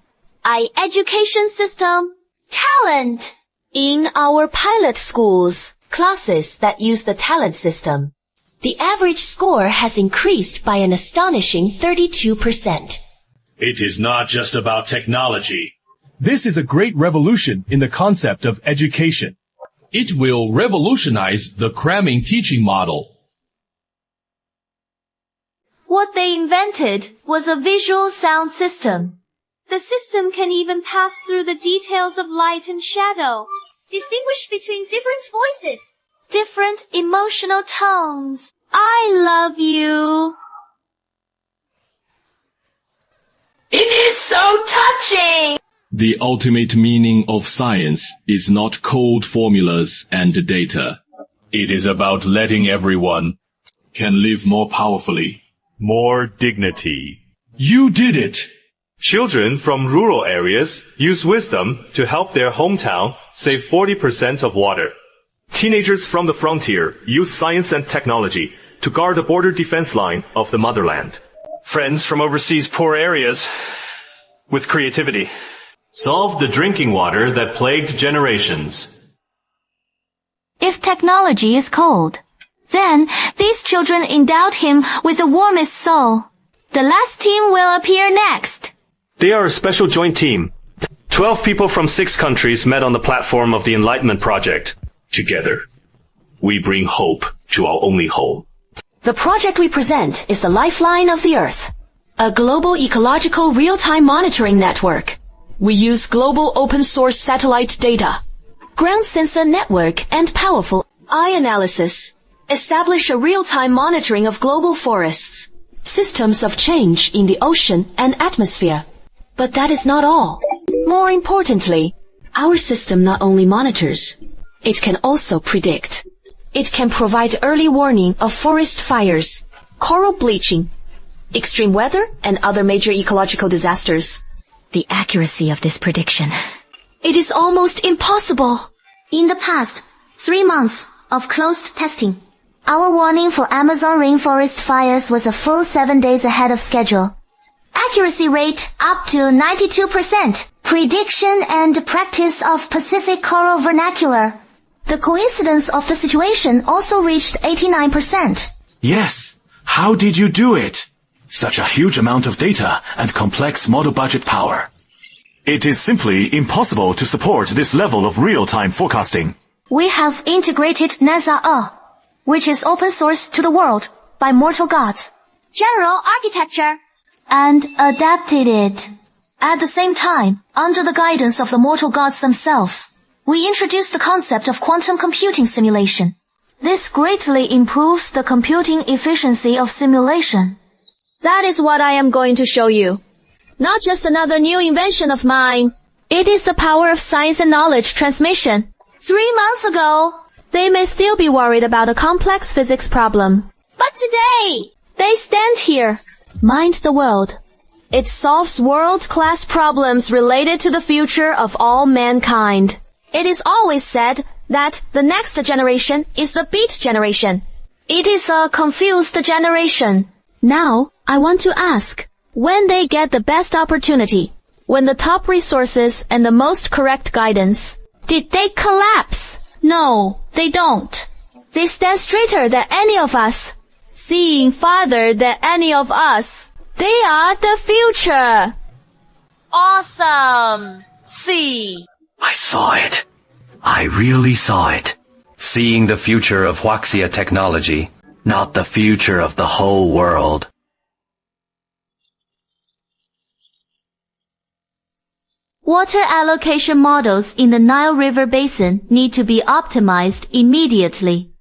education system talent. In our pilot schools, classes that use the talent system, the average score has increased by an astonishing 32%. It is not just about technology. This is a great revolution in the concept of education. It will revolutionize the cramming teaching model. What they invented was a visual sound system. The system can even pass through the details of light and shadow, distinguish between different voices, different emotional tones. I love you. It is so touching! The ultimate meaning of science is not cold formulas and data. It is about letting everyone can live more powerfully. More dignity. You did it! Children from rural areas use wisdom to help their hometown save 40% of water. Teenagers from the frontier use science and technology to guard the border defense line of the motherland. Friends from overseas poor areas, with creativity, solve the drinking water that plagued generations. If technology is cold, then these children endowed him with the warmest soul. The last team will appear next. They are a special joint team. 12 people from 6 countries met on the platform of the Enlightenment Project. Together, we bring hope to our only home. The project we present is the Lifeline of the Earth, a global ecological real-time monitoring network. We use global open-source satellite data, ground sensor network, and powerful eye analysis. Establish a real-time monitoring of global forests, systems of change in the ocean and atmosphere. But that is not all. More importantly, our system not only monitors, it can also predict. It can provide early warning of forest fires, coral bleaching, extreme weather, and other major ecological disasters. The accuracy of this prediction. It is almost impossible. In the past 3 months of closed testing, our warning for Amazon rainforest fires was a full 7 days ahead of schedule. Accuracy rate up to 92%. Prediction and practice of Pacific coral vernacular. The coincidence of the situation also reached 89%. Yes. How did you do it? Such a huge amount of data and complex model budget power. It is simply impossible to support this level of real-time forecasting. We have integrated NASA, which is open source to the world by mortal gods. General architecture. And adapted it. At the same time, under the guidance of the mortal gods themselves, we introduced the concept of quantum computing simulation. This greatly improves the computing efficiency of simulation. That is what I am going to show you. Not just another new invention of mine. It is the power of science and knowledge transmission. 3 months ago, they may still be worried about a complex physics problem. But today, they stand here. Mind the world. It solves world-class problems related to the future of all mankind. It is always said that the next generation is the beat generation. It is a confused generation. Now, I want to ask, when they get the best opportunity, when the top resources and the most correct guidance, did they collapse? No, they don't. They stand straighter than any of us. seeing farther than any of us. They are the future. Awesome. See. I saw it. I really saw it. Seeing the future of Huaxia technology, not the future of the whole world. Water allocation models in the Nile River Basin need to be optimized immediately.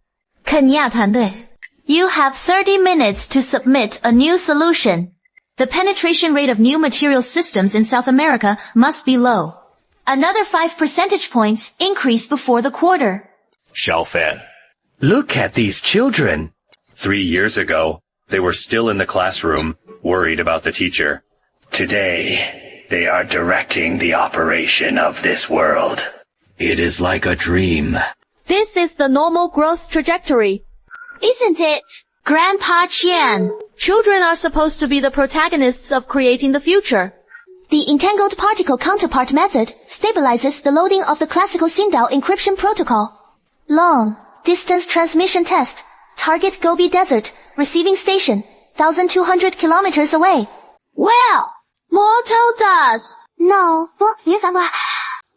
肯尼亚团队 You have 30 minutes to submit a new solution. The penetration rate of new material systems in South America must be low. Another 5 percentage points increase before the quarter. Xiaofan. Look at these children. 3 years ago, they were still in the classroom, worried about the teacher. Today, they are directing the operation of this world. It is like a dream. This is the normal growth trajectory. Isn't it? Grandpa Qian. Children are supposed to be the protagonists of creating the future. The entangled particle counterpart method stabilizes the loading of the classical Sindao encryption protocol. Long distance transmission test. Target Gobi Desert. Receiving station. 1,200 kilometers away. Well, mortal does. No.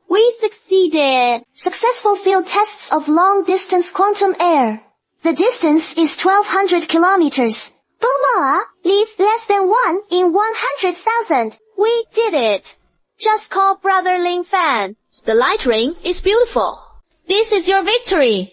We succeeded. Successful field tests of long distance quantum air. The distance is 1,200 kilometers. Boma is less than 1 in 100,000. We did it. Just call Brother Lin Fan. The light ring is beautiful. This is your victory.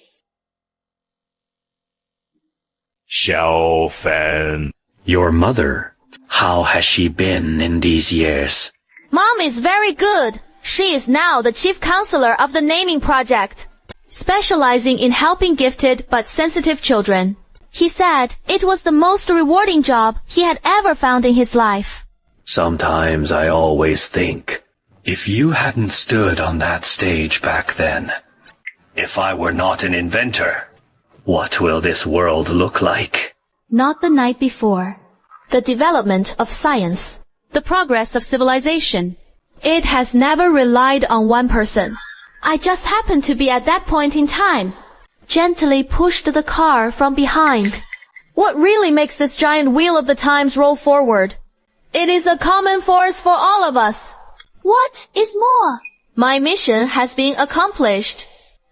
Xiaofan. Your mother, how has she been in these years? Mom is very good. She is now the chief counselor of the naming project, specializing in helping gifted but sensitive children. He said it was the most rewarding job he had ever found in his life. Sometimes I always think, if you hadn't stood on that stage back then, if I were not an inventor, what will this world look like? Not the night before. The development of science, the progress of civilization. It has never relied on one person. I just happened to be at that point in time. Gently pushed the car from behind. What really makes this giant wheel of the times roll forward? It is a common force for all of us. What is more? My mission has been accomplished.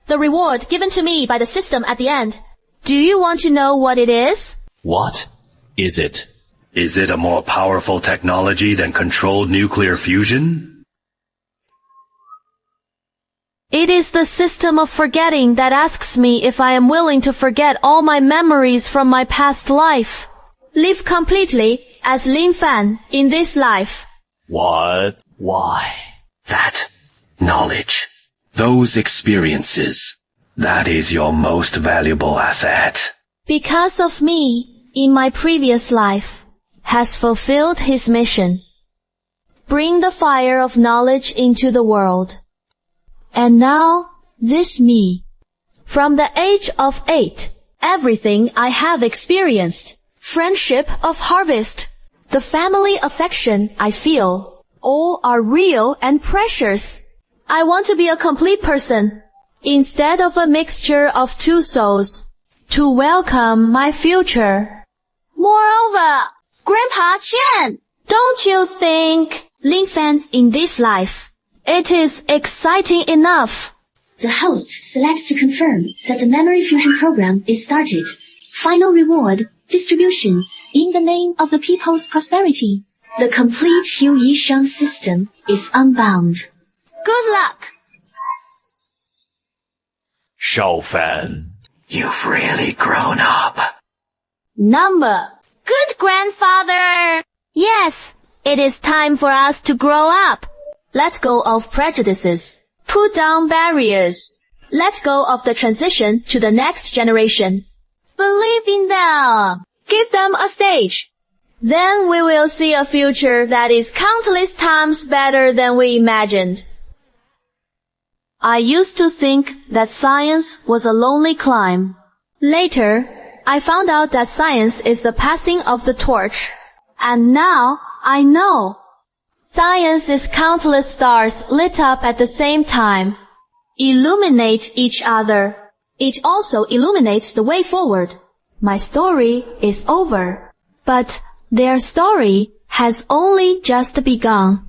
The reward given to me by the system at the end. Do you want to know what it is? What is it? Is it a more powerful technology than controlled nuclear fusion? It is the system of forgetting that asks me if I am willing to forget all my memories from my past life. Live completely as Lin Fan in this life. What? Why? That knowledge, those experiences, that is your most valuable asset. Because of me, in my previous life, has fulfilled his mission. Bring the fire of knowledge into the world. And now, this me. From the age of 8, everything I have experienced, friendship of harvest, the family affection I feel, all are real and precious. I want to be a complete person, instead of a mixture of two souls, to welcome my future. Moreover, Grandpa Chen, don't you think, Lin Fan in this life, it is exciting enough? The host selects to confirm that the memory fusion program is started. Final reward, distribution, in the name of the people's prosperity. The complete Hu Yisheng system is unbound. Good luck! Xiaofan. You've really grown up. Number. Good grandfather! Yes, it is time for us to grow up. Let go of prejudices. Put down barriers. Let go of the transition to the next generation. Believe in them. Give them a stage. Then we will see a future that is countless times better than we imagined. I used to think that science was a lonely climb. Later, I found out that science is the passing of the torch. And now I know. Science is countless stars lit up at the same time. Illuminate each other. It also illuminates the way forward. My story is over. But their story has only just begun.